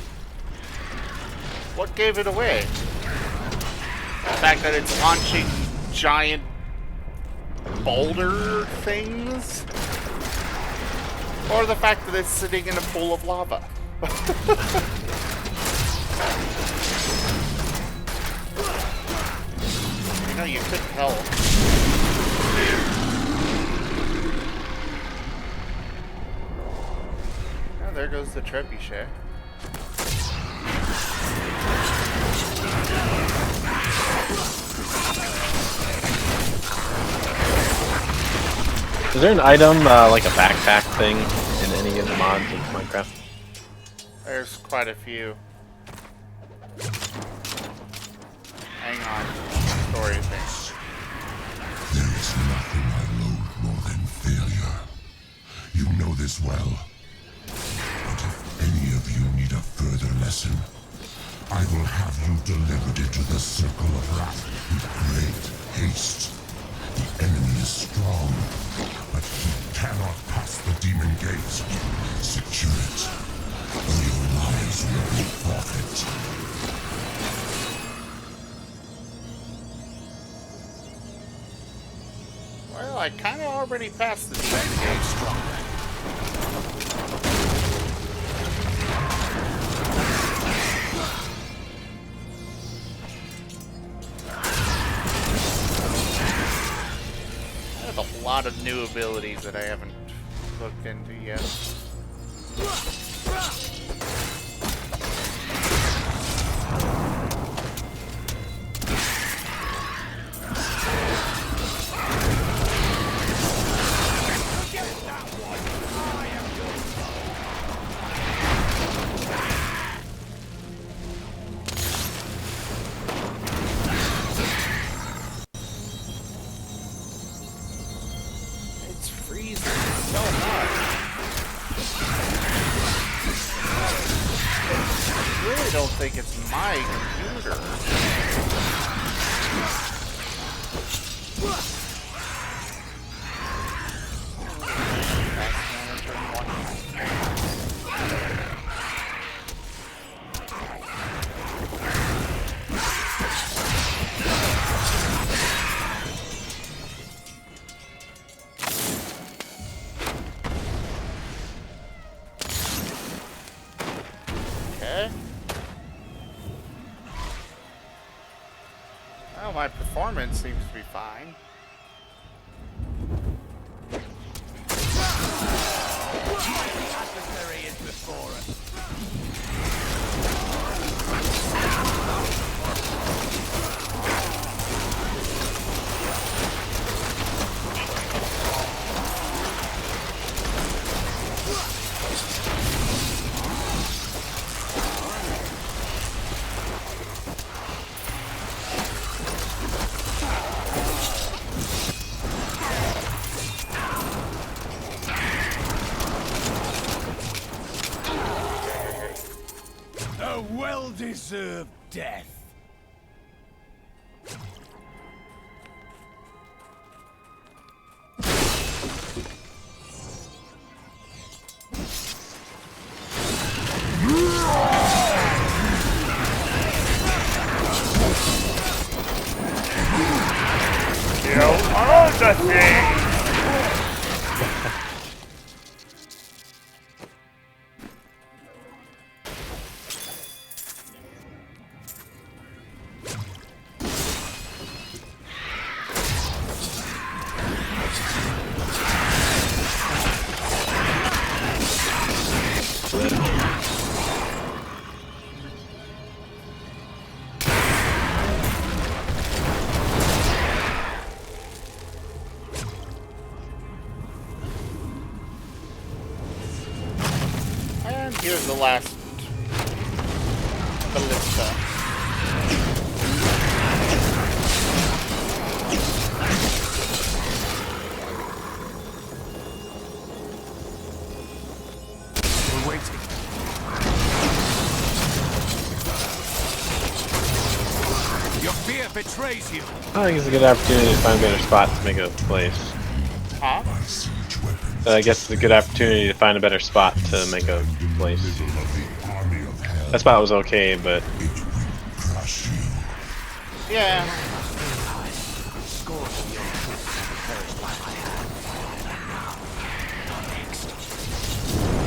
What gave it away? The fact that it's launching giant boulder things? Or the fact that it's sitting in a pool of lava? You know, you could tell. Oh, there goes the trebuchet. Is there an item like a backpack thing in any of the mods in Minecraft? There's quite a few. Hang on. Story thing. There is nothing I loathe more than failure. You know this well. But if any of you need a further lesson, I will have you delivered into the circle of wrath with great haste. The enemy is strong, but he cannot pass the demon gate. Secure it, or your lives will be forfeit. Well, I kind of already passed the demon gate. I have a lot of new abilities that I haven't looked into yet. It's freezing so much. I really don't think it's my computer. Okay. my performance seems to be fine. The adversary is before us. A well-deserved death. You own the thing! And here's the last ballista. We're waiting. Your fear betrays you. I think it's a good opportunity to find a better spot to make a place. Huh? I guess it's a good opportunity to find a better spot to make a place. That spot was okay, but Yeah.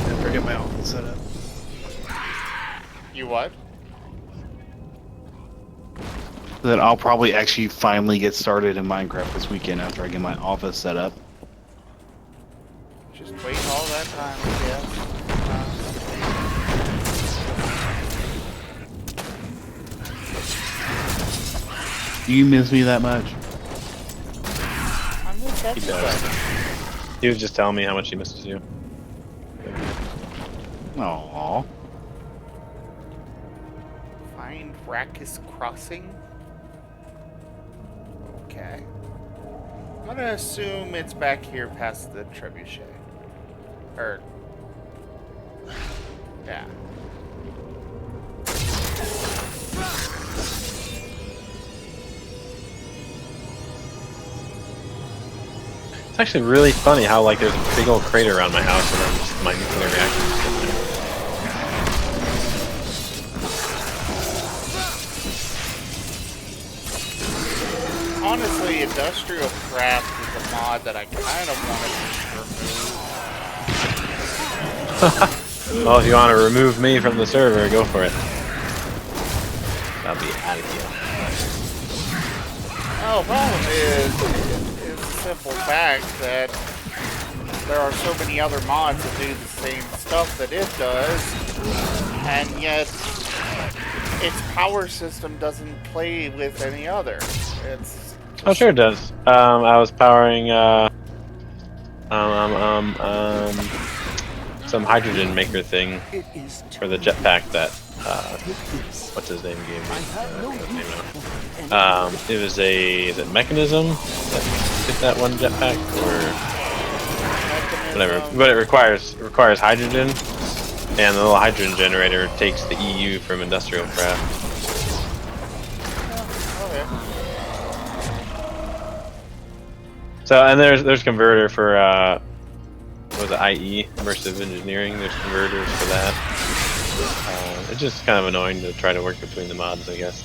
Didn't forget my outfit setup. You what? That I'll probably actually finally get started in Minecraft this weekend after I get my office set up. Just wait all that time, I guess. Do you miss me that much? I miss that he stuff. does. He was just telling me how much he misses you. Aww. Find Rackus Crossing? Okay. I'm gonna assume it's back here past the trebuchet. Or... yeah. It's actually really funny how like there's a big old crater around my house and then just my nuclear reactor is sitting there. Honestly, Industrial Craft is a mod that I kind of want to remove. Well, if you want to remove me from the server, go for it. I'll be out of here. Oh, problem is the simple fact that there are so many other mods that do the same stuff that it does, and yet its power system doesn't play with any other. It's Oh, sure it does. I was powering some hydrogen maker thing for the jetpack that what's his name gave me. It was is it Mechanism that did that one jetpack or whatever. But it requires hydrogen, and the little hydrogen generator takes the EU from Industrial Craft. So, and there's converter for what was it, IE, immersive engineering. There's converters for that. It's just kind of annoying to try to work between the mods, I guess.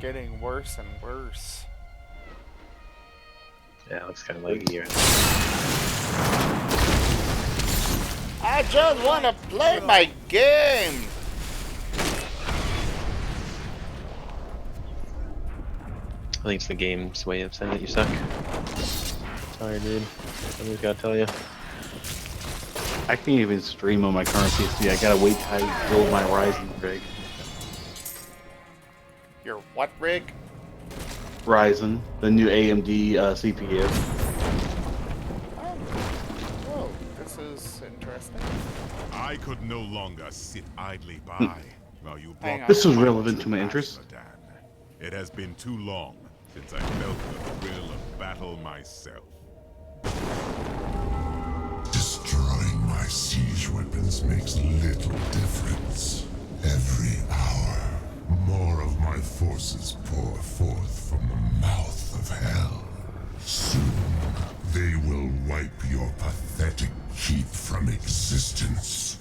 getting worse and worse. Yeah, it looks kind of laggy here. I just want to play my game! I think it's the game's way of saying that you suck. Sorry, dude. Somebody's gotta tell you. I can't even stream on my current PC. I gotta wait till I build my Ryzen rig. Your what rig? Ryzen, the new AMD CPU. Oh, this is interesting. I could no longer sit idly by while you brought This was relevant to my interests. Azmodan. It has been too long since I felt the thrill of battle myself. Destroying my siege weapons makes little difference. Every hour, more of my forces pour forth from the mouth of hell. Soon, they will wipe your pathetic keep from existence.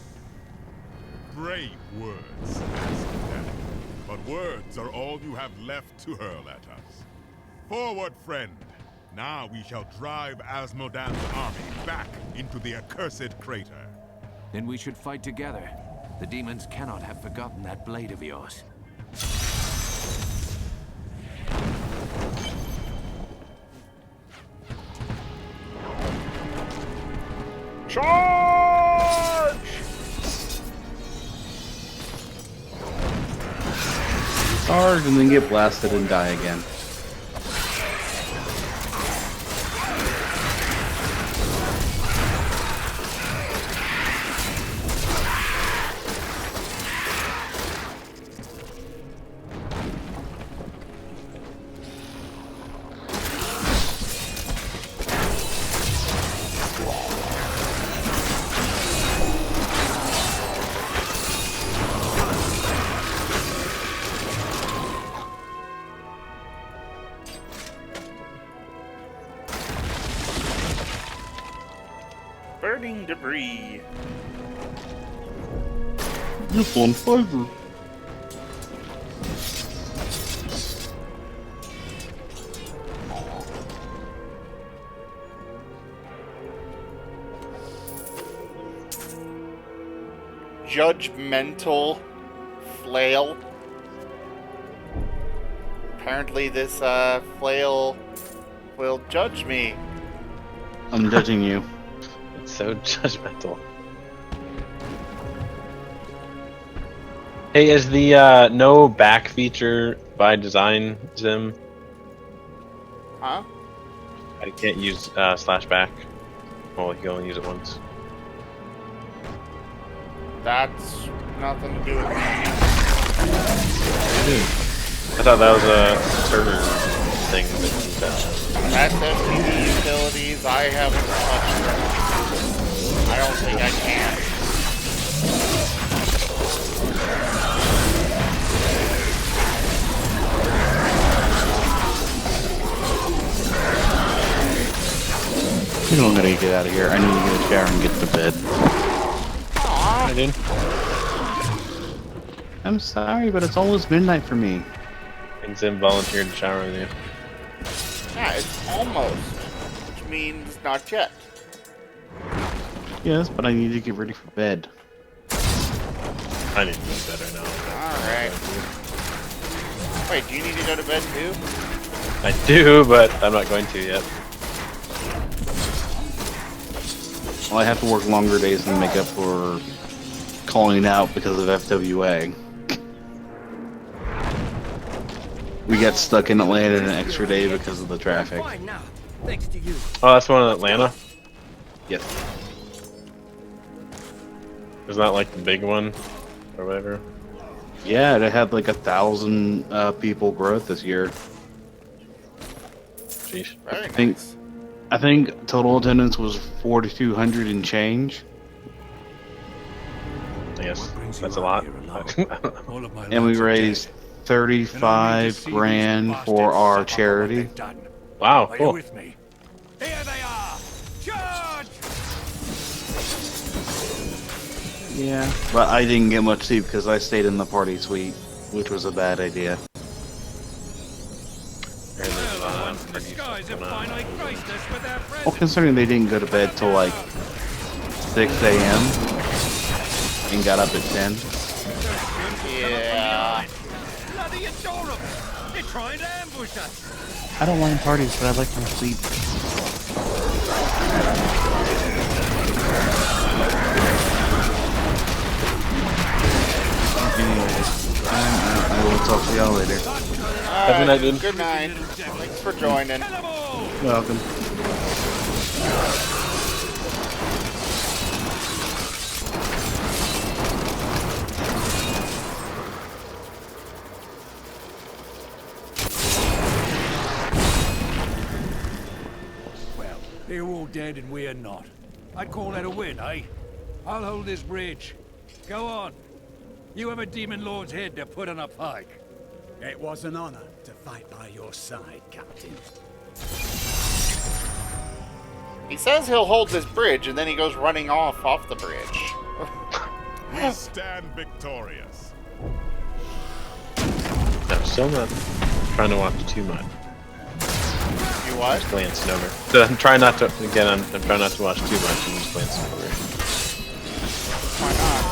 Brave words, Azmodan, but words are all you have left to hurl at us. Forward, friend! Now we shall drive Azmodan's army back into the accursed crater. Then we should fight together. The demons cannot have forgotten that blade of yours. Charge! Charge and then get blasted and die again. Burning debris. It's on fire. Judgmental flail. Apparently this flail will judge me. I'm judging you. It's so judgmental. Hey, is the no back feature by design, Zim? Huh? I can't use /back. Well, you can only use it once. That's nothing to do with me. I thought that was a server thing that you said. That's FTP utilities. I haven't touched them. I don't think I can. You know I'm gonna get out of here. I need to get a shower and get to bed. Hi, dude. I'm sorry, but it's almost midnight for me. And Zim volunteered to shower with you. Yeah, it's almost. Which means not yet. Yes, but I need to get ready for bed. I need to go to bed right now. Alright. Wait, do you need to go to bed too? I do, but I'm not going to yet. Well, I have to work longer days to make up for calling out because of FWA. We got stuck in Atlanta an extra day because of the traffic. Thanks to you. Oh, that's one in Atlanta? Yes. Isn't that like the big one? Or whatever? Yeah, it had like 1,000 people growth this year. Sheesh. Very I think total attendance was 4,200 and change. I guess that's a lot. And we raised 35 grand for our charity. Wow, Are cool. you with me? Here they are! Charge! Yeah, but I didn't get much sleep because I stayed in the party suite, which was a bad idea. Well, considering they didn't go to bed till like 6 a.m. and got up at 10. Yeah. Bloody adorable! They're trying to ambush us! I don't mind parties, but I like my sleep. Anyways, I will talk to y'all later. Have a good night, dude. Good night. Thanks for joining. Welcome. Well, they're all dead and we're not. I'd call that a win, eh? I'll hold this bridge. Go on. You have a demon lord's head to put on a pike. It was an honor to fight by your side, Captain. He says he'll hold this bridge, and then he goes running off the bridge. We stand victorious. I'm still not trying to watch too much. You what? Just glancing over. So I'm trying not to. Again, I'm trying not to watch too much and just glancing over. Why not?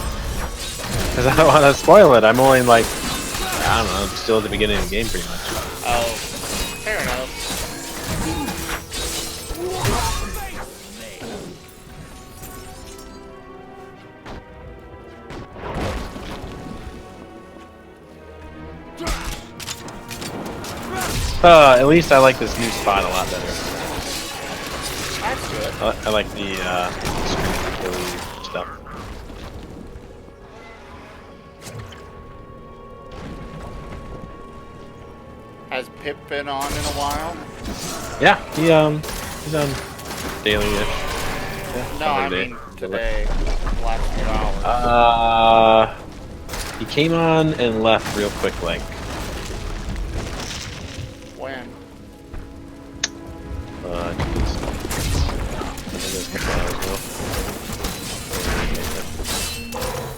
Because I don't want to spoil it. I'm only like, I don't know, still at the beginning of the game pretty much. Oh, fair enough. At least I like this new spot a lot better. That's good. I like the screen killing stuff. Has Pip been on in a while? Yeah, he's on daily-ish. Yeah, No, I day. mean today, the last few hours. He came on and left real quick, like. When?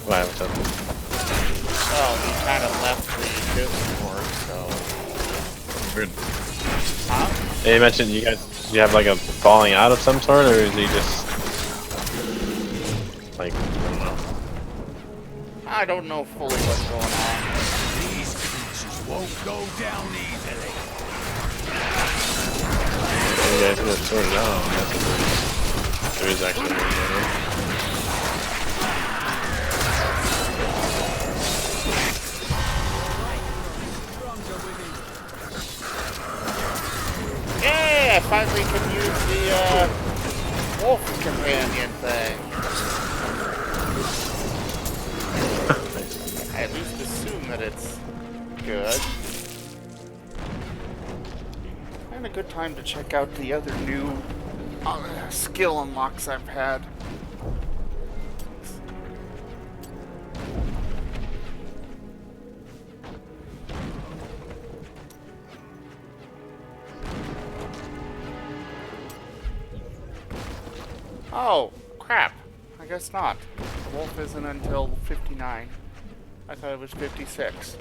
Why, what's up? Oh, he kind of left the Discord, so. Weird. Huh? Hey, you mentioned you have like a falling out of some sort, or is he just like, I don't know. I don't know fully what's going on. These creatures won't go down easily. You guys get it sorted out. There is actually one there. Yay! I finally can use the wolf companion thing. I at least assume that it's good. And a good time to check out the other new skill unlocks I've had. Oh, crap. I guess not. The wolf isn't until 59. I thought it was 56.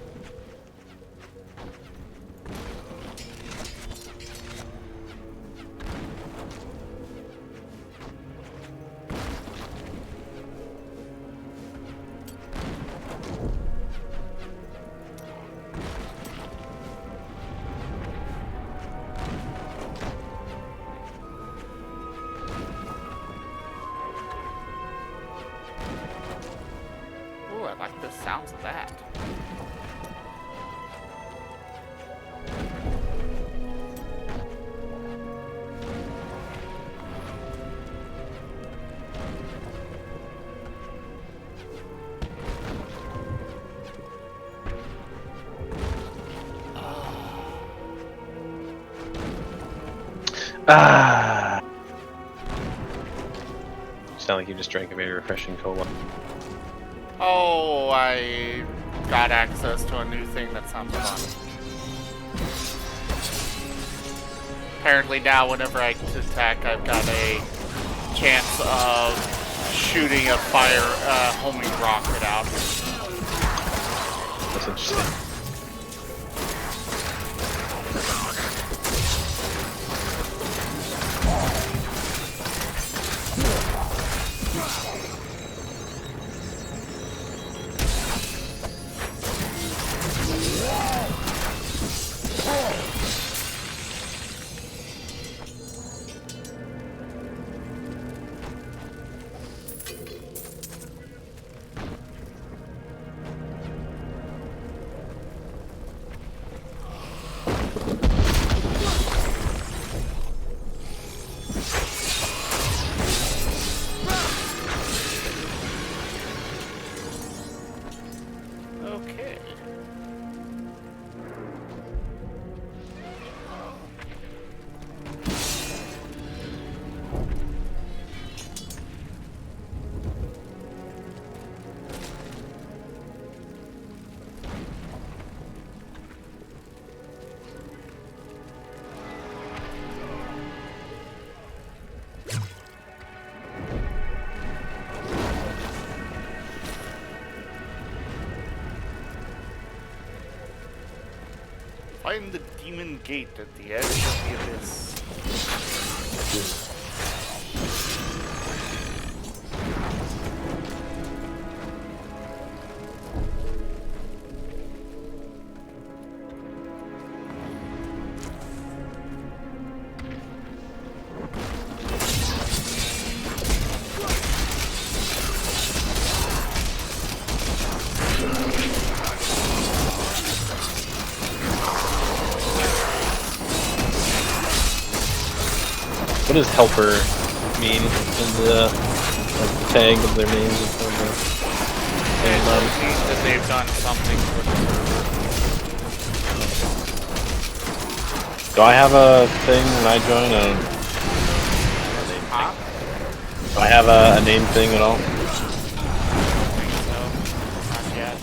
Ooh, I like the sounds of that. Ah. Sound like you just drank a very refreshing cola. Oh, I got access to a new thing that sounds fun. Apparently now, whenever I attack, I've got a chance of shooting a homing rocket out. That's interesting. find the demon gate at the edge of the abyss. What does helper mean in the tag of their names? It means that they've done something for the server. Do I have a thing when I join? Huh? Do I have a name thing at all? Not yet.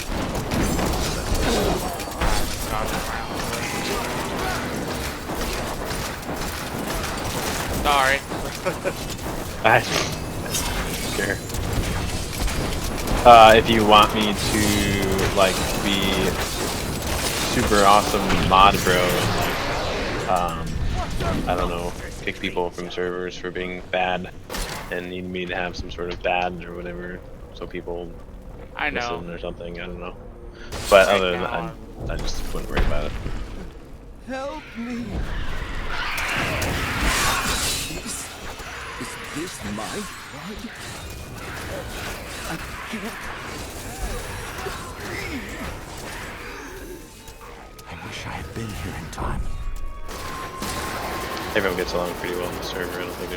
Sorry. I don't care. If you want me to like be super awesome mod bro and like I don't know, kick people from servers for being bad and need me to have some sort of badge or whatever so people I know. listen or something, I don't know. But other than that, I just wouldn't worry about it. Help me! Is this my blood? I can't. I wish I had been here in time. Everyone gets along pretty well in the server. I don't think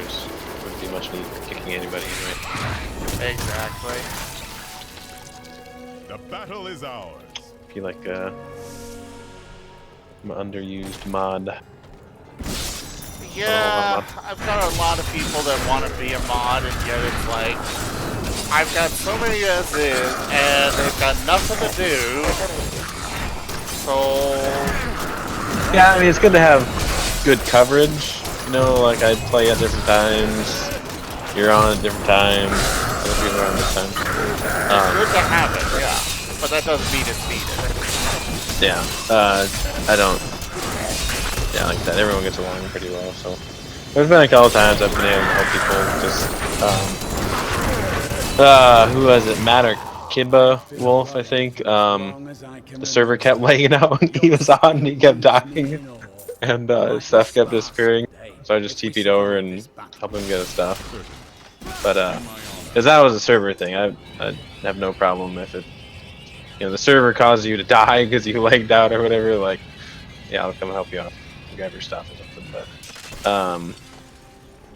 wouldn't be much need for kicking anybody anyway. Exactly. The battle is ours. Be like an underused mod. Yeah, I've got a lot of people that want to be a mod, and yet it's like, I've got so many as is, and they've got nothing to do, so... Yeah, I mean, it's good to have good coverage, you know, like I play at different times, you're on at different times, other people are on this time. Good to have it, yeah, but that doesn't mean it's needed. Yeah, I don't... Yeah, like that, everyone gets along pretty well, so... There's been a couple times I've been able to help people just, who was it? Matt or Kibba Wolf, I think. The server kept lagging out when he was on and he kept dying. And his stuff kept disappearing. So I just TP'd over and helped him get his stuff. But, because that was a server thing, I have no problem if it... You know, the server causes you to die because you lagged out or whatever, like... Yeah, I'll come help you out. Grab your stuff or something, but...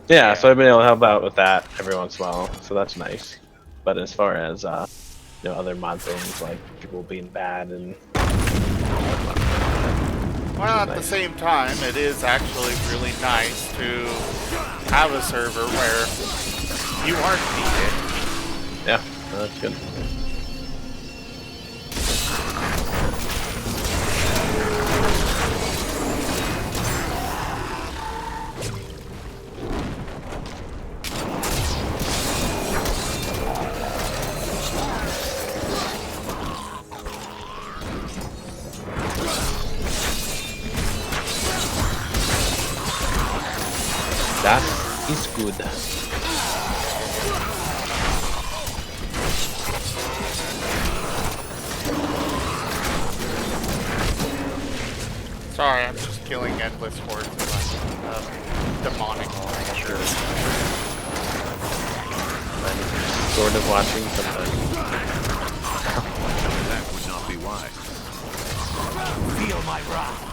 yeah, so I've been able to help out with that every once in a while, so that's nice. But as far as, you know, other mod things, like people being bad and... Well, at the same time, it is actually really nice to have a server where you aren't needed. Yeah, that's good. That is good. Sorry, I'm just killing endless hordes of demonic creatures. I'm sort of watching sometimes. That would not be wise. Feel my wrath.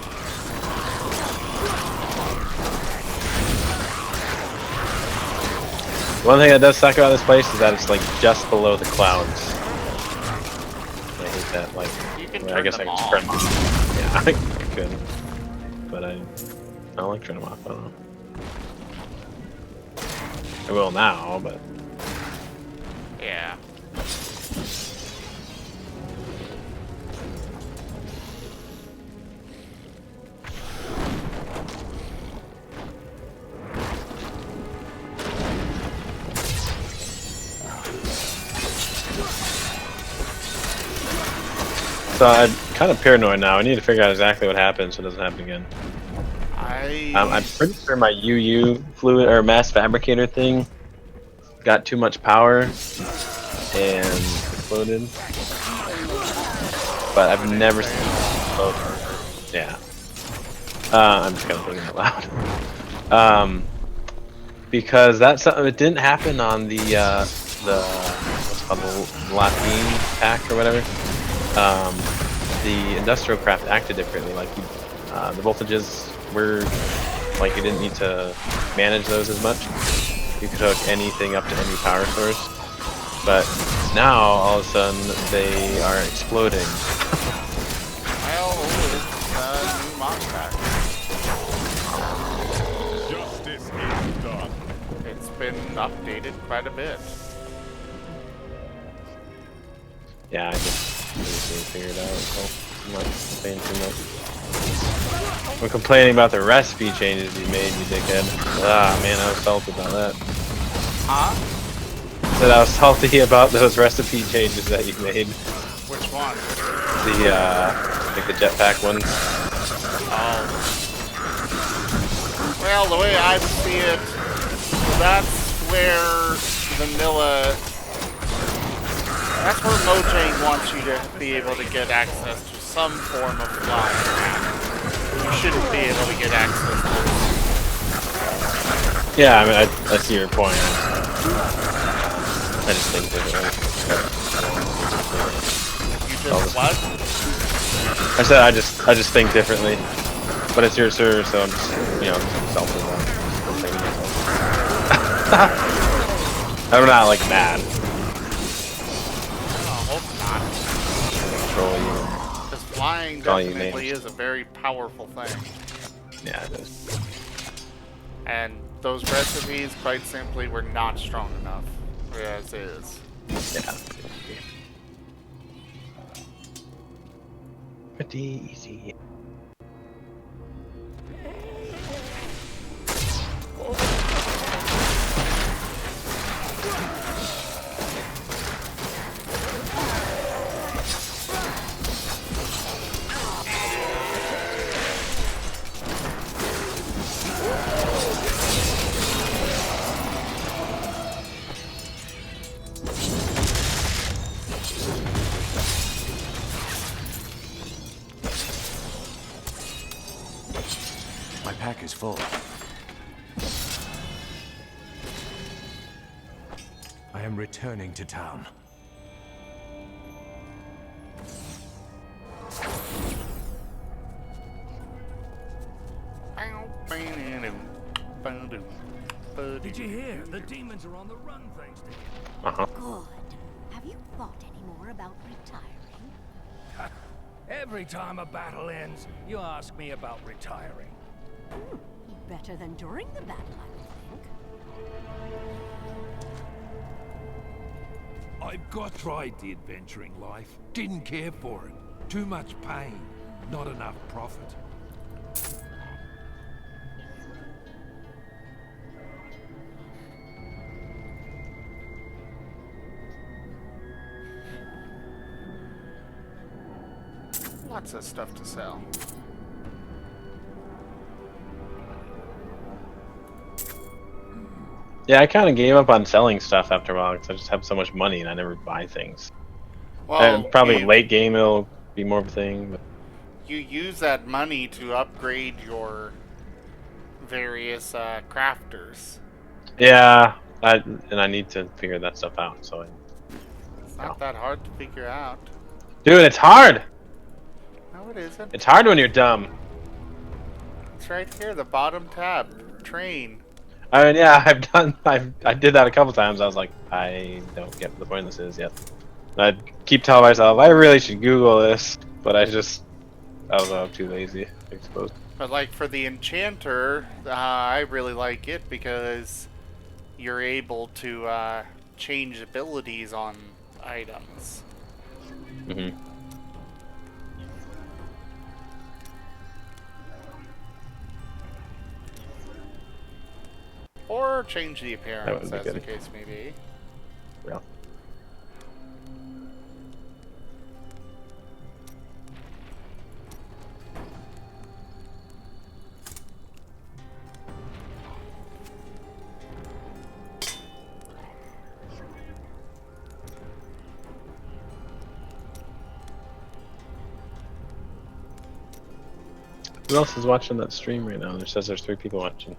One thing that does suck about this place is that it's like just below the clouds. I hate that, like, well, I guess I can turn them off. Yeah, I could. But I don't like turning them off, I don't know. I will now, but... Yeah. So kind of paranoid now. I need to figure out exactly what happened so it doesn't happen again. I'm pretty sure my UU fluid or mass fabricator thing got too much power and exploded. But I've never seen it explode. Yeah. I'm just kind of thinking out loud. Because that's something that didn't happen on the what's it called, the Latin pack or whatever. The industrial craft acted differently. Like the voltages were like you didn't need to manage those as much. You could hook anything up to any power source. But now all of a sudden they are exploding. Well, it's new mod pack. Justice is done. It's been updated quite a bit. Yeah, I just need to figure it out. So I'm not saying too much. I'm complaining about the recipe changes you made, you dickhead. Ah, man, I was salty about that. Huh? Said I was salty about those recipe changes that you made. Which one? The like the jetpack ones. Oh. Well, the way I see it, that's where vanilla. That's where Mojang wants you to be able to get access to some form of flying. You shouldn't be able to get access to. Yeah, I mean, I see your point. I just think differently. You just what? I said I just think differently, but it's your server, so I'm just selfish about it. I'm not like mad. I hope not. Control you. Because flying definitely is a very powerful thing. Yeah, it is. And those recipes, quite simply, were not strong enough as is. Yeah. Pretty easy. My pack is full. I am returning to town. Did you hear? The demons are on the run, thanks to you. Good. Have you thought any more about retiring? Every time a battle ends, you ask me about retiring. Better than during the battle, I would think. I've tried the adventuring life. Didn't care for it. Too much pain. Not enough profit. Lots of stuff to sell. Yeah, I kind of gave up on selling stuff after a while because I just have so much money and I never buy things. Well, probably late game it'll be more of a thing. But... You use that money to upgrade your various crafters. Yeah, I need to figure that stuff out. So It's not that hard to figure out. Dude, it's hard. No, it isn't. It's hard when you're dumb. It's right here, the bottom tab. Train. I mean, yeah, I did that a couple times. I was like, I don't get what the point of this is yet. And I'd keep telling myself, I really should Google this, but I don't know, I'm too lazy, I suppose. But like for the enchanter, I really like it because you're able to change abilities on items. Mm-hmm. Or change the That appearance, would be as the good. case may be. Yeah. Who else is watching that stream right now? It says there's 3 people watching.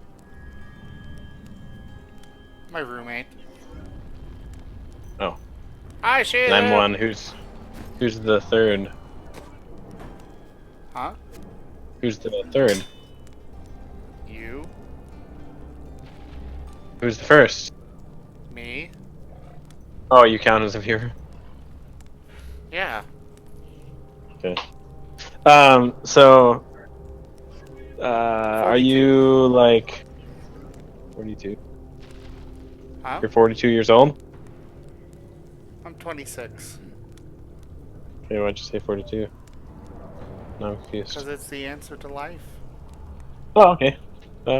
My roommate. Oh. Hi, Shizu! And I'm one. Who's the third? Huh? Who's the third? You? Who's the first? Me? Oh, you count as a viewer? Yeah. Okay. So, are you like 42? Huh? You're 42 years old? I'm 26. Okay, why'd you say 42? No, I'm confused. Because it's the answer to life. Oh, okay.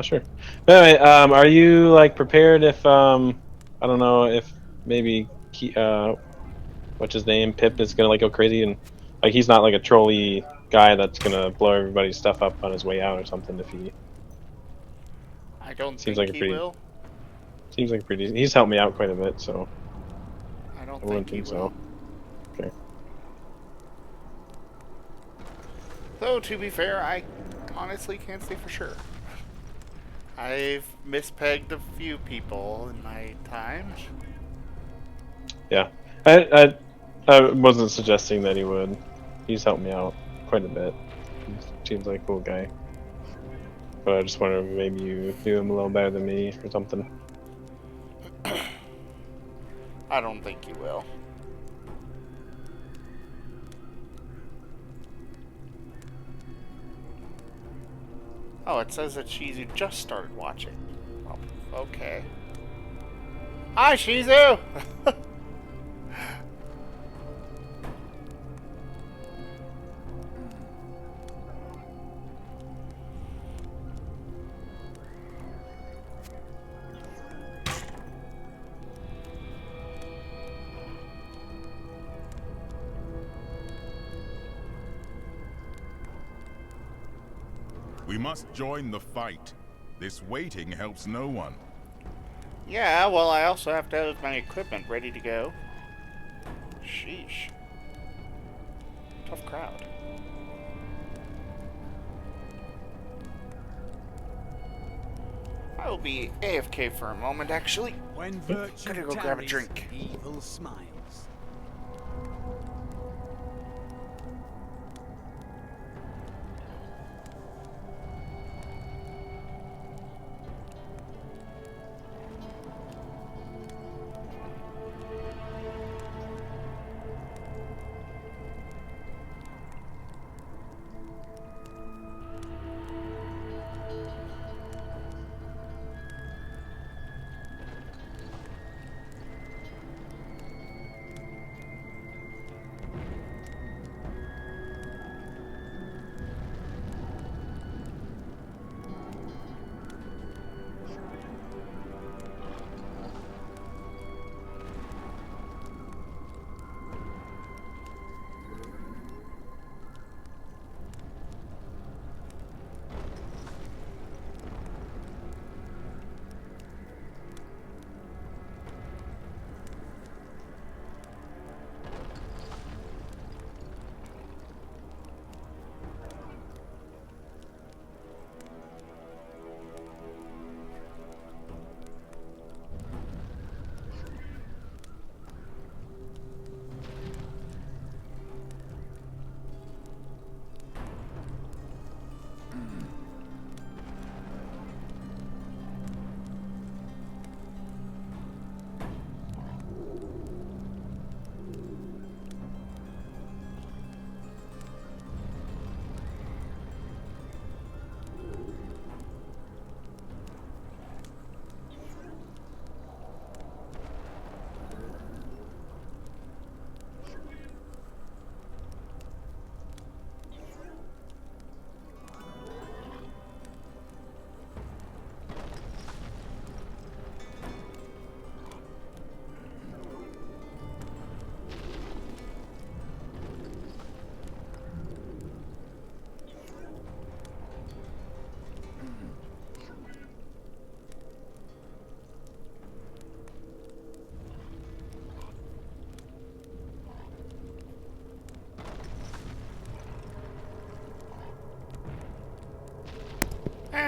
Sure. But anyway, are you like prepared if I don't know if maybe what's his name, Pip is gonna like go crazy and like he's not like a trolly guy that's gonna blow everybody's stuff up on his way out or something if he I don't seems think like a he pretty will. seems like a pretty he's helped me out quite a bit, so I don't I wouldn't think he think will. so. Okay. Though, to be fair, I honestly can't say for sure. I've mispegged a few people in my time. Yeah. I wasn't suggesting that he would. He's helped me out quite a bit. He seems like a cool guy. But I just wonder if maybe you knew him a little better than me or something. I don't think he will. Oh, it says that Shizu just started watching. Oh, okay. Hi, Shizu! We must join the fight. This waiting helps no one. Yeah, well, I also have to have my equipment ready to go. Sheesh. Tough crowd. I will be AFK for a moment, actually. When virtue Gotta go grab a tarries, drink. evil smiles.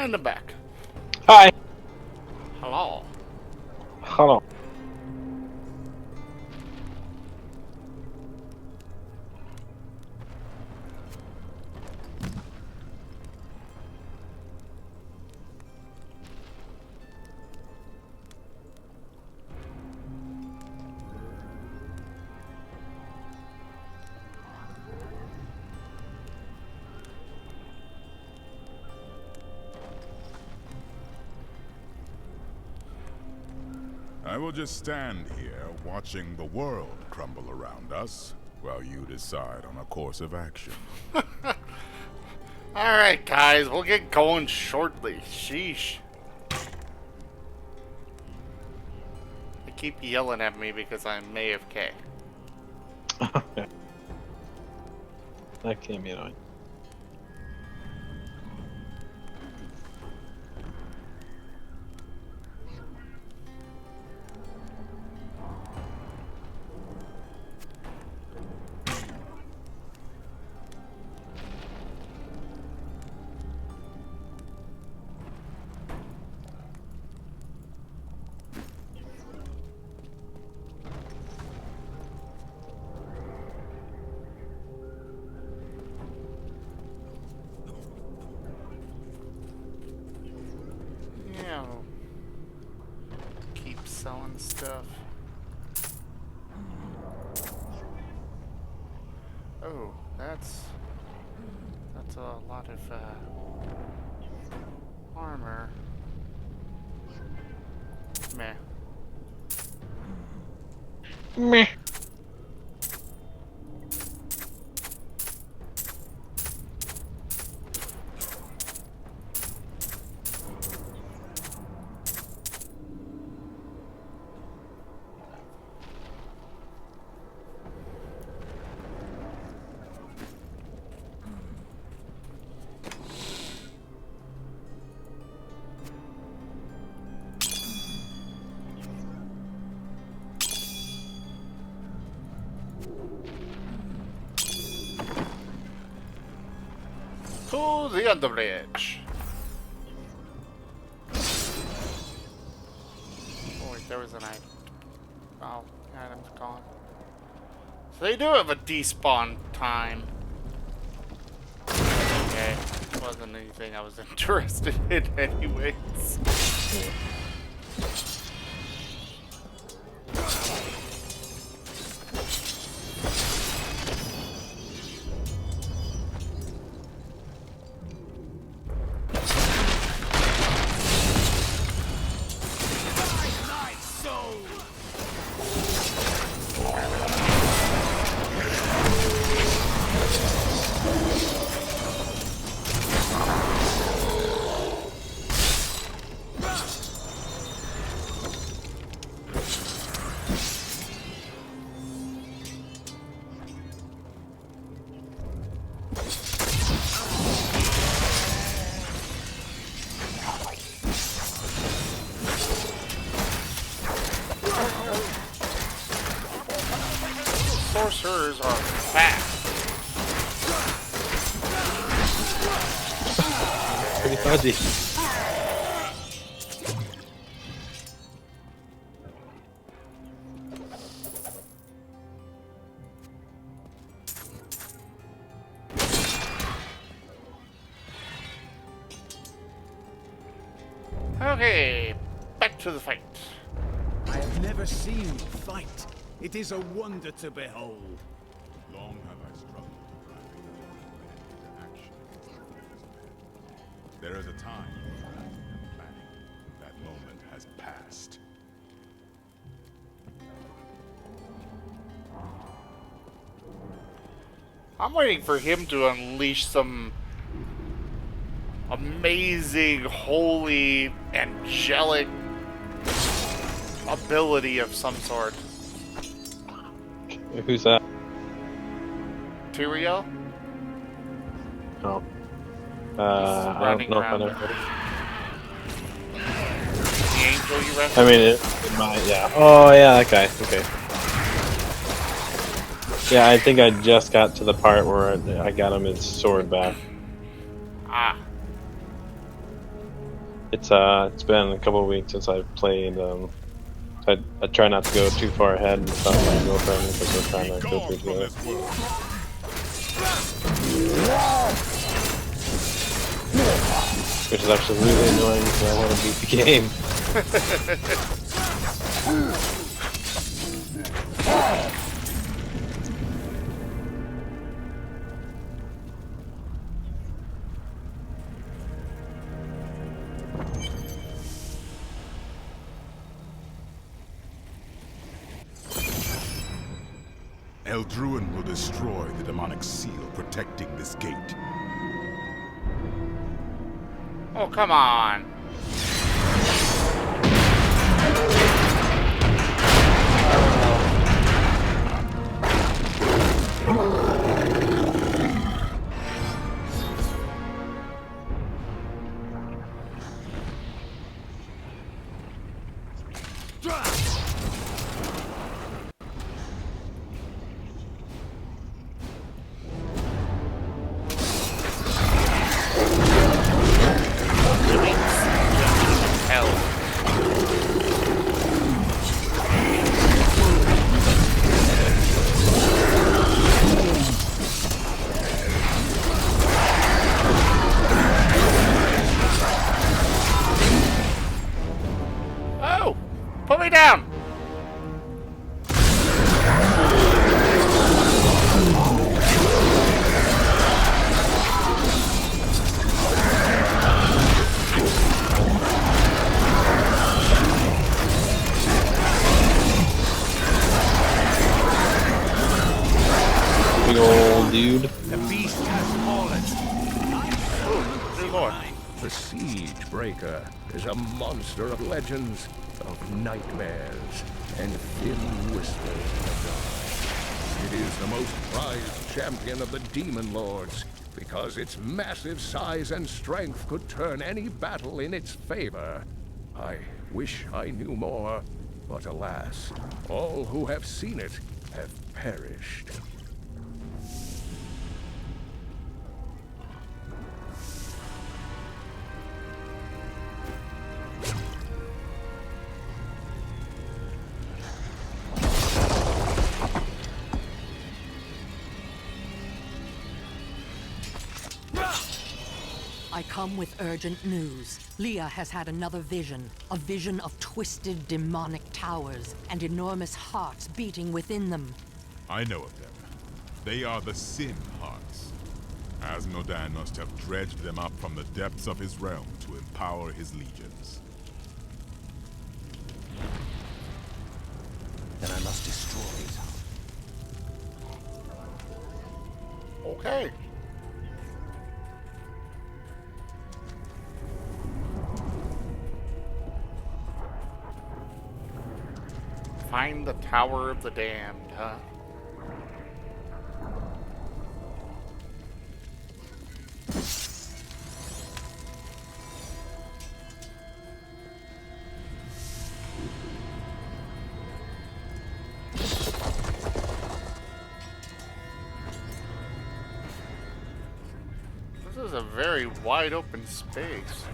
And I'm back. Hi. Hello. Hello. I will just stand here watching the world crumble around us while you decide on a course of action. Alright, guys, we'll get going shortly. Sheesh. They keep yelling at me because I'm AFK. That can be annoying. Yeah. Keep selling stuff. Oh, that's a lot of armor. Meh. Meh. To the other bridge. Oh wait, there was an item. Oh, the item's gone. So they do have a despawn time. Okay, wasn't anything I was interested in anyways. Sorcerers are fast. Pretty fuzzy. Okay, back to the fight. I have never seen you fight. It is a wonder to behold. Long have I struggled to drive into action. There is a time for planning and planning. That moment has passed. I'm waiting for him to unleash some amazing, holy, angelic ability of some sort. Who's that? Tyrael? Oh. He's I don't know if I know. The angel you referenced? I mean, it might, yeah. Oh, yeah, that guy. Okay. Yeah, I think I just got to the part where I got him his sword back. Ah. It's been a couple of weeks since I've played. I try not to go too far ahead without my girlfriend because we're trying to go through together. Which is actually really annoying because I want to beat the game. Eldruin will destroy the demonic seal protecting this gate. Oh, come on. Put me down! Big old dude. The beast has fallen. Good lord. The Siege Breaker is a monster of legends, of nightmares, and thin whispers in the dark. It is the most prized champion of the Demon Lords, because its massive size and strength could turn any battle in its favor. I wish I knew more, but alas, all who have seen it have perished. I come with urgent news. Leah has had another vision. A vision of twisted demonic towers and enormous hearts beating within them. I know of them. They are the Sin Hearts. Azmodan must have dredged them up from the depths of his realm to empower his legions. Then I must destroy it. Okay. Find the Tower of the Damned, huh? This is a very wide open space.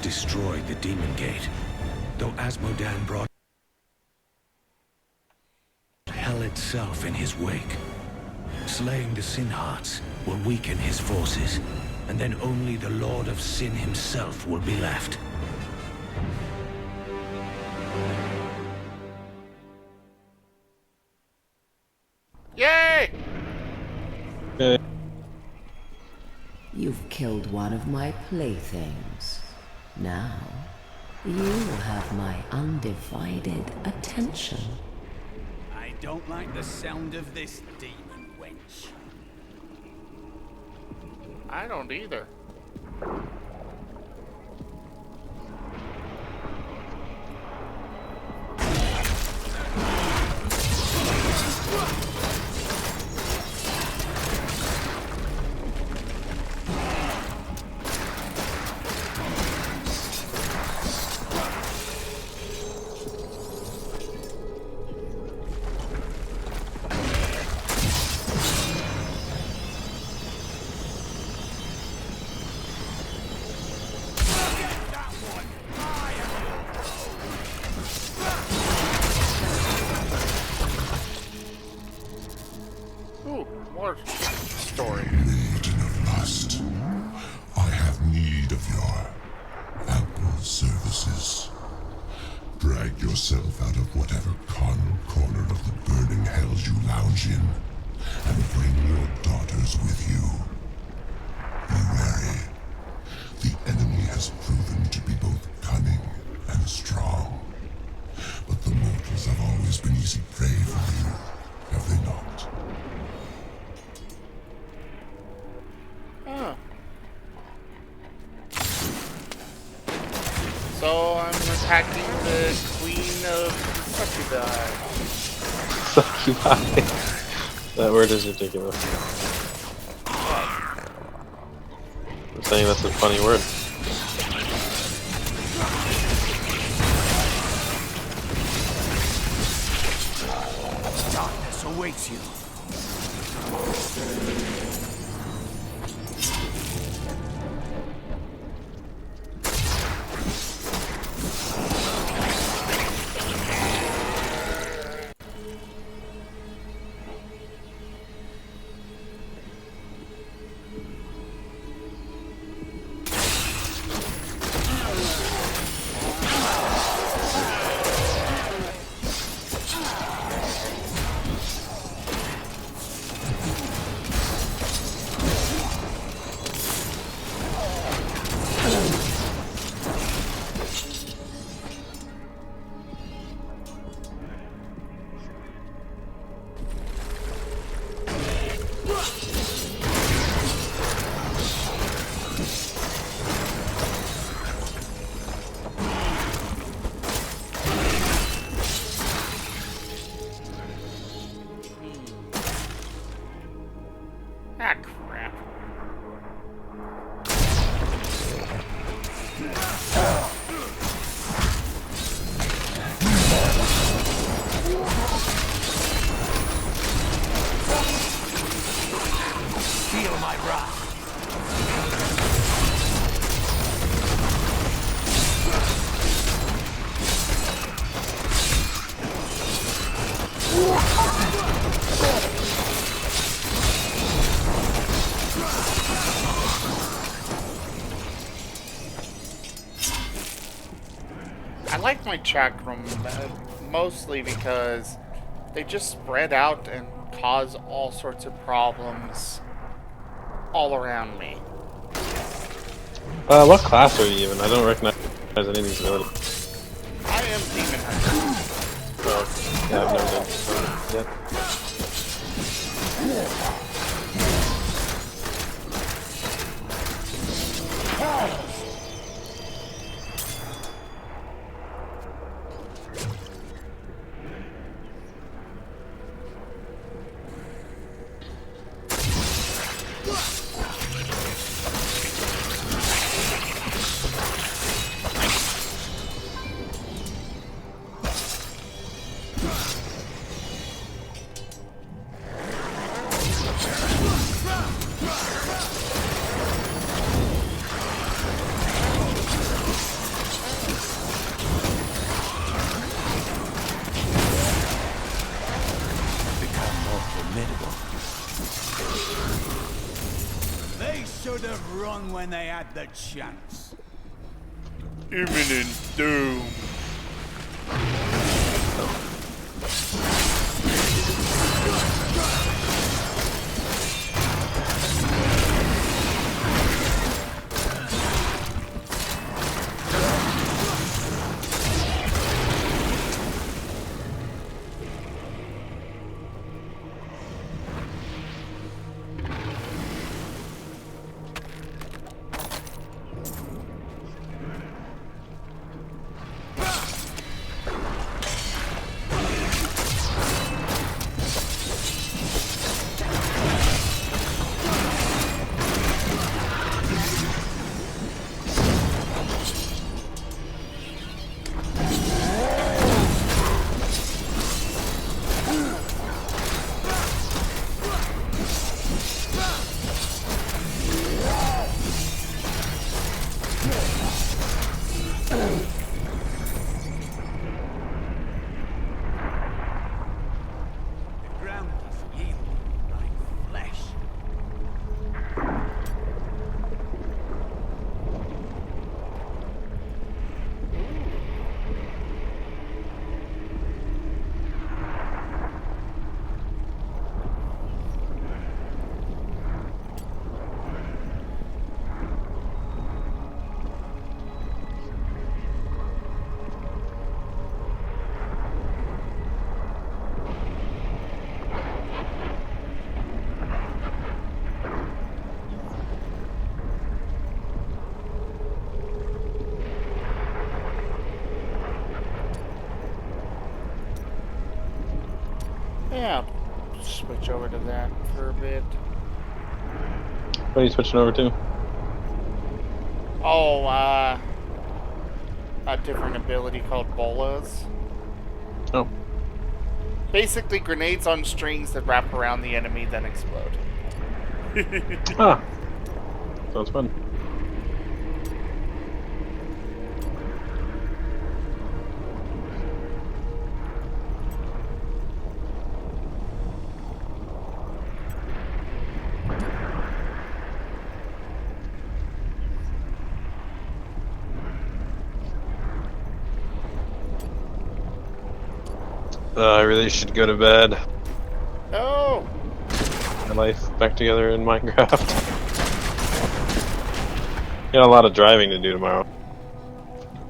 Destroyed the Demon Gate, though Azmodan brought hell itself in his wake. Slaying the Sin Hearts will weaken his forces, and then only the Lord of Sin himself will be left. Yay! You've killed one of my playthings. Now, you have my undivided attention. I don't like the sound of this, demon wench. I don't either. Ooh, more story. Maiden of lust, I have need of your ample services. Drag yourself out of whatever corner of the burning hells you lounge in, and bring your daughters with you. Be wary. The enemy has proven to be both cunning and strong. But the mortals have always been easy prey for you, have they not? Huh. So I'm attacking the queen of succubi. Succubi. That word is ridiculous. I'm saying that's a funny word. Darkness awaits you. Ah, crap. Feel my wrath. I like my chat room mostly because they just spread out and cause all sorts of problems all around me. What class are you even? I don't recognize any of these abilities. I am Demon Hunter. Oh, yeah, I've never done this yet. They should have run when they had the chance. Imminent doom. Yeah, switch over to that for a bit. What are you switching over to? Oh, a different ability called bolas. Oh. Basically, grenades on strings that wrap around the enemy, then explode. Ah. Sounds fun. I really should go to bed. No! My life back together in Minecraft. Got a lot of driving to do tomorrow.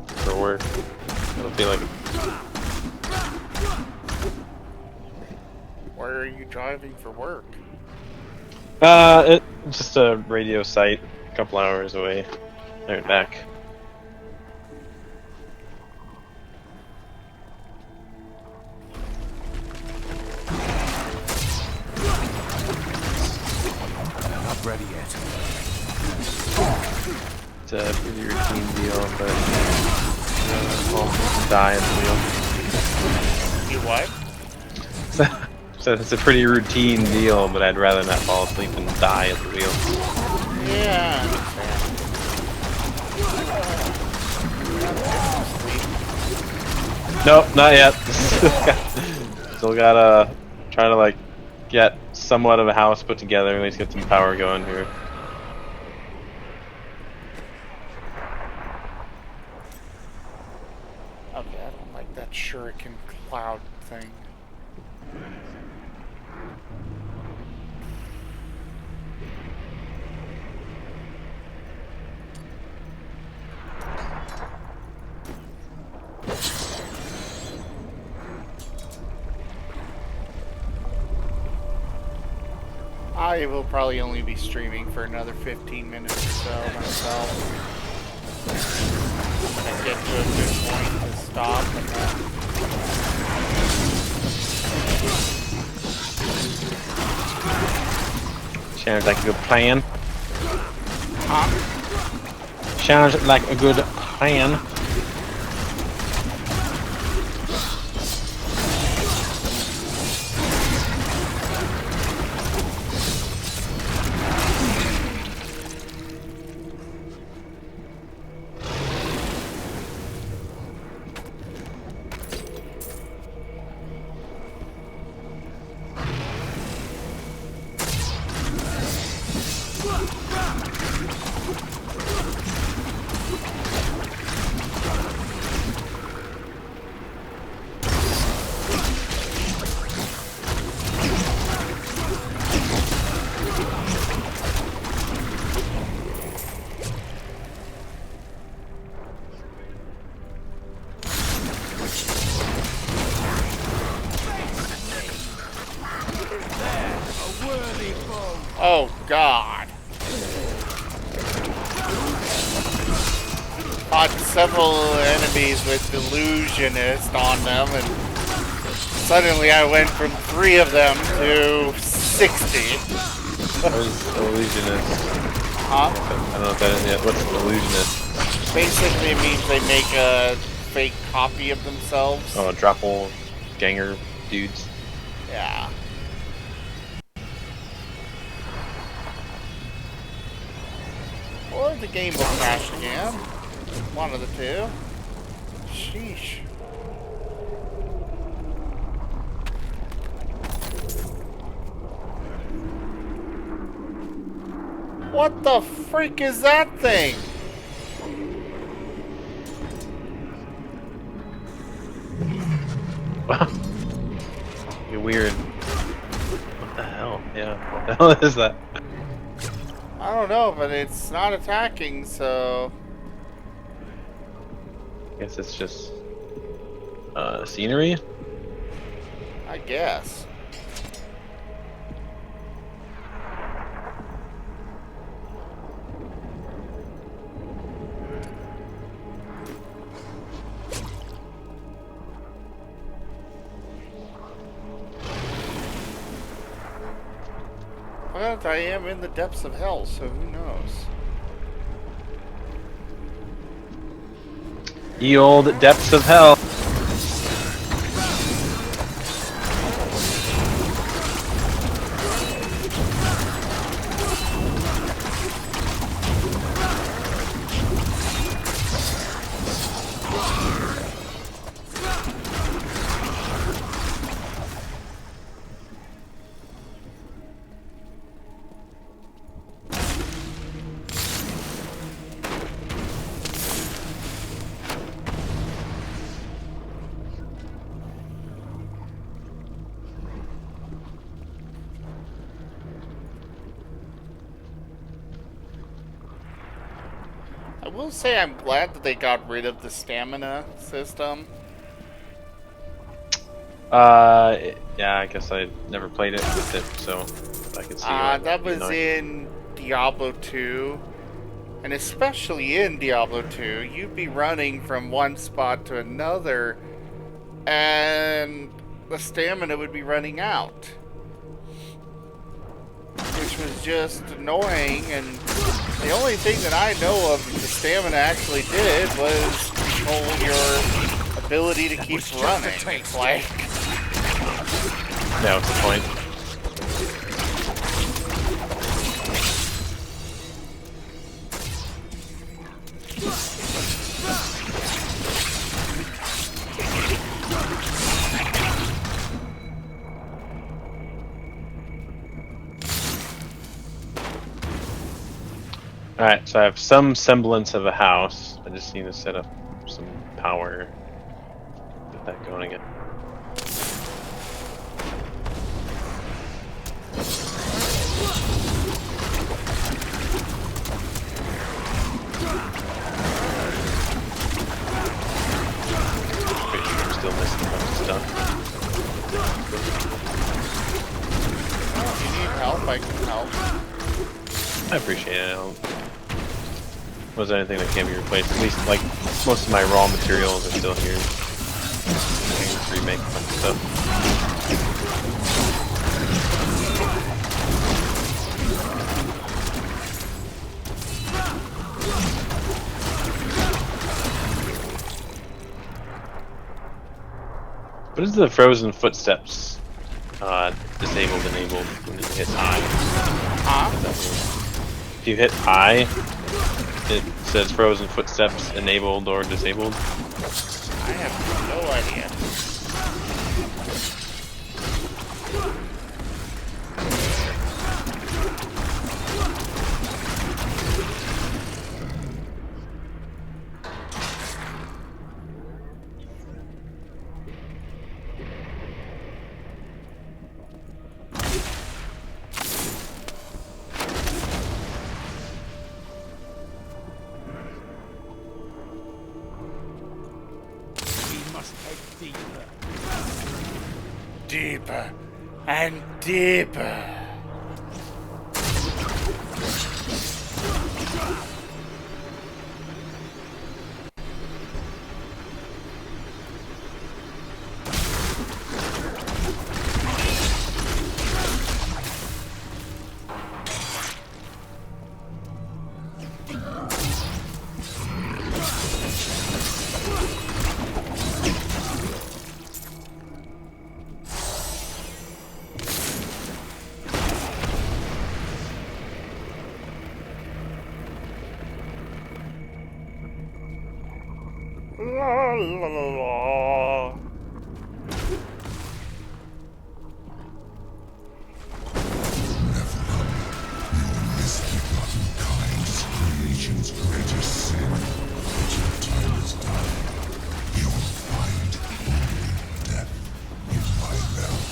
For work. I don't feel like it. Where are you driving for work? Just a radio site, a couple hours away. There and back. Not ready yet. It's a pretty routine deal, but I'll die at the wheel. You what? So it's a pretty routine deal, but I'd rather not fall asleep and die at the wheel. Yeah, I Nope, not yet. Still gotta try to like get somewhat of a house put together, at least get some power going here. Okay, I don't like that shuriken cloud thing. I will probably only be streaming for another 15 minutes or so myself. When I get to a good point to stop and Sounds like a good plan. Huh? Sounds like a good plan. oh god. Fought several enemies with Delusionist on them, and suddenly I went from 3 of them to 60. What is illusionist? Huh? I don't know what that is yet. What's an illusionist? Basically it means they make a fake copy of themselves. Oh, dropple ganger dudes. Yeah. Or the game will crash again. One of the two. Sheesh. What the freak is that thing? You're weird. What the hell? Yeah, what the hell is that? I don't know, but it's not attacking, so... I guess it's just scenery? I guess. But I am in the depths of hell, so who knows? Ye old depths of hell. I will say I'm glad that they got rid of the stamina system. Yeah, I guess I never played it with it, so I could see why it That would be was annoying. in Diablo 2. And especially in Diablo 2, you'd be running from one spot to another, and the stamina would be running out. Which was just annoying, and the only thing that I know of the stamina actually did was control your ability to keep running. It's like... Yeah, what's the point? Alright, so I have some semblance of a house. I just need to set up some power. Get that going again. Pretty sure I'm still missing a bunch of stuff. If you need help, I can help. I appreciate it. Was there anything that can't be replaced? At least, like, most of my raw materials are still here. I can just remake a bunch of stuff. What is the frozen footsteps? Disabled, enabled when you hit I. If you hit I, it says frozen footsteps enabled or disabled. I have no idea. Deeper and deeper. La la la la. Misbegotten kind is creation's greatest sin. But your time is done. You will find only death in my realm.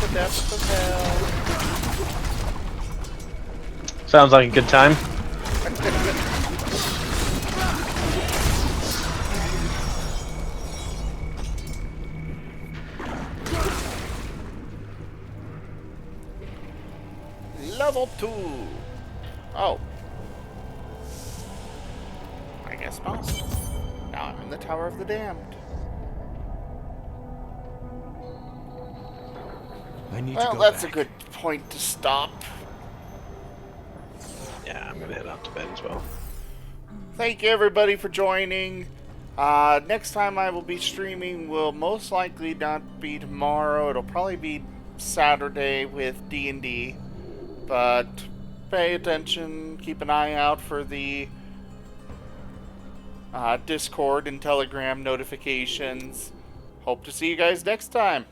the depths of hell. Sounds like a good time. Level 2. Oh. I guess not. Now I'm in the Tower of the Damned. Well, that's a good point to stop. Yeah, I'm gonna head out to bed as well. Thank you everybody for joining. Next time I will be streaming will most likely not be tomorrow. It'll probably be Saturday with D&D. But pay attention, keep an eye out for the Discord and Telegram notifications. Hope to see you guys next time.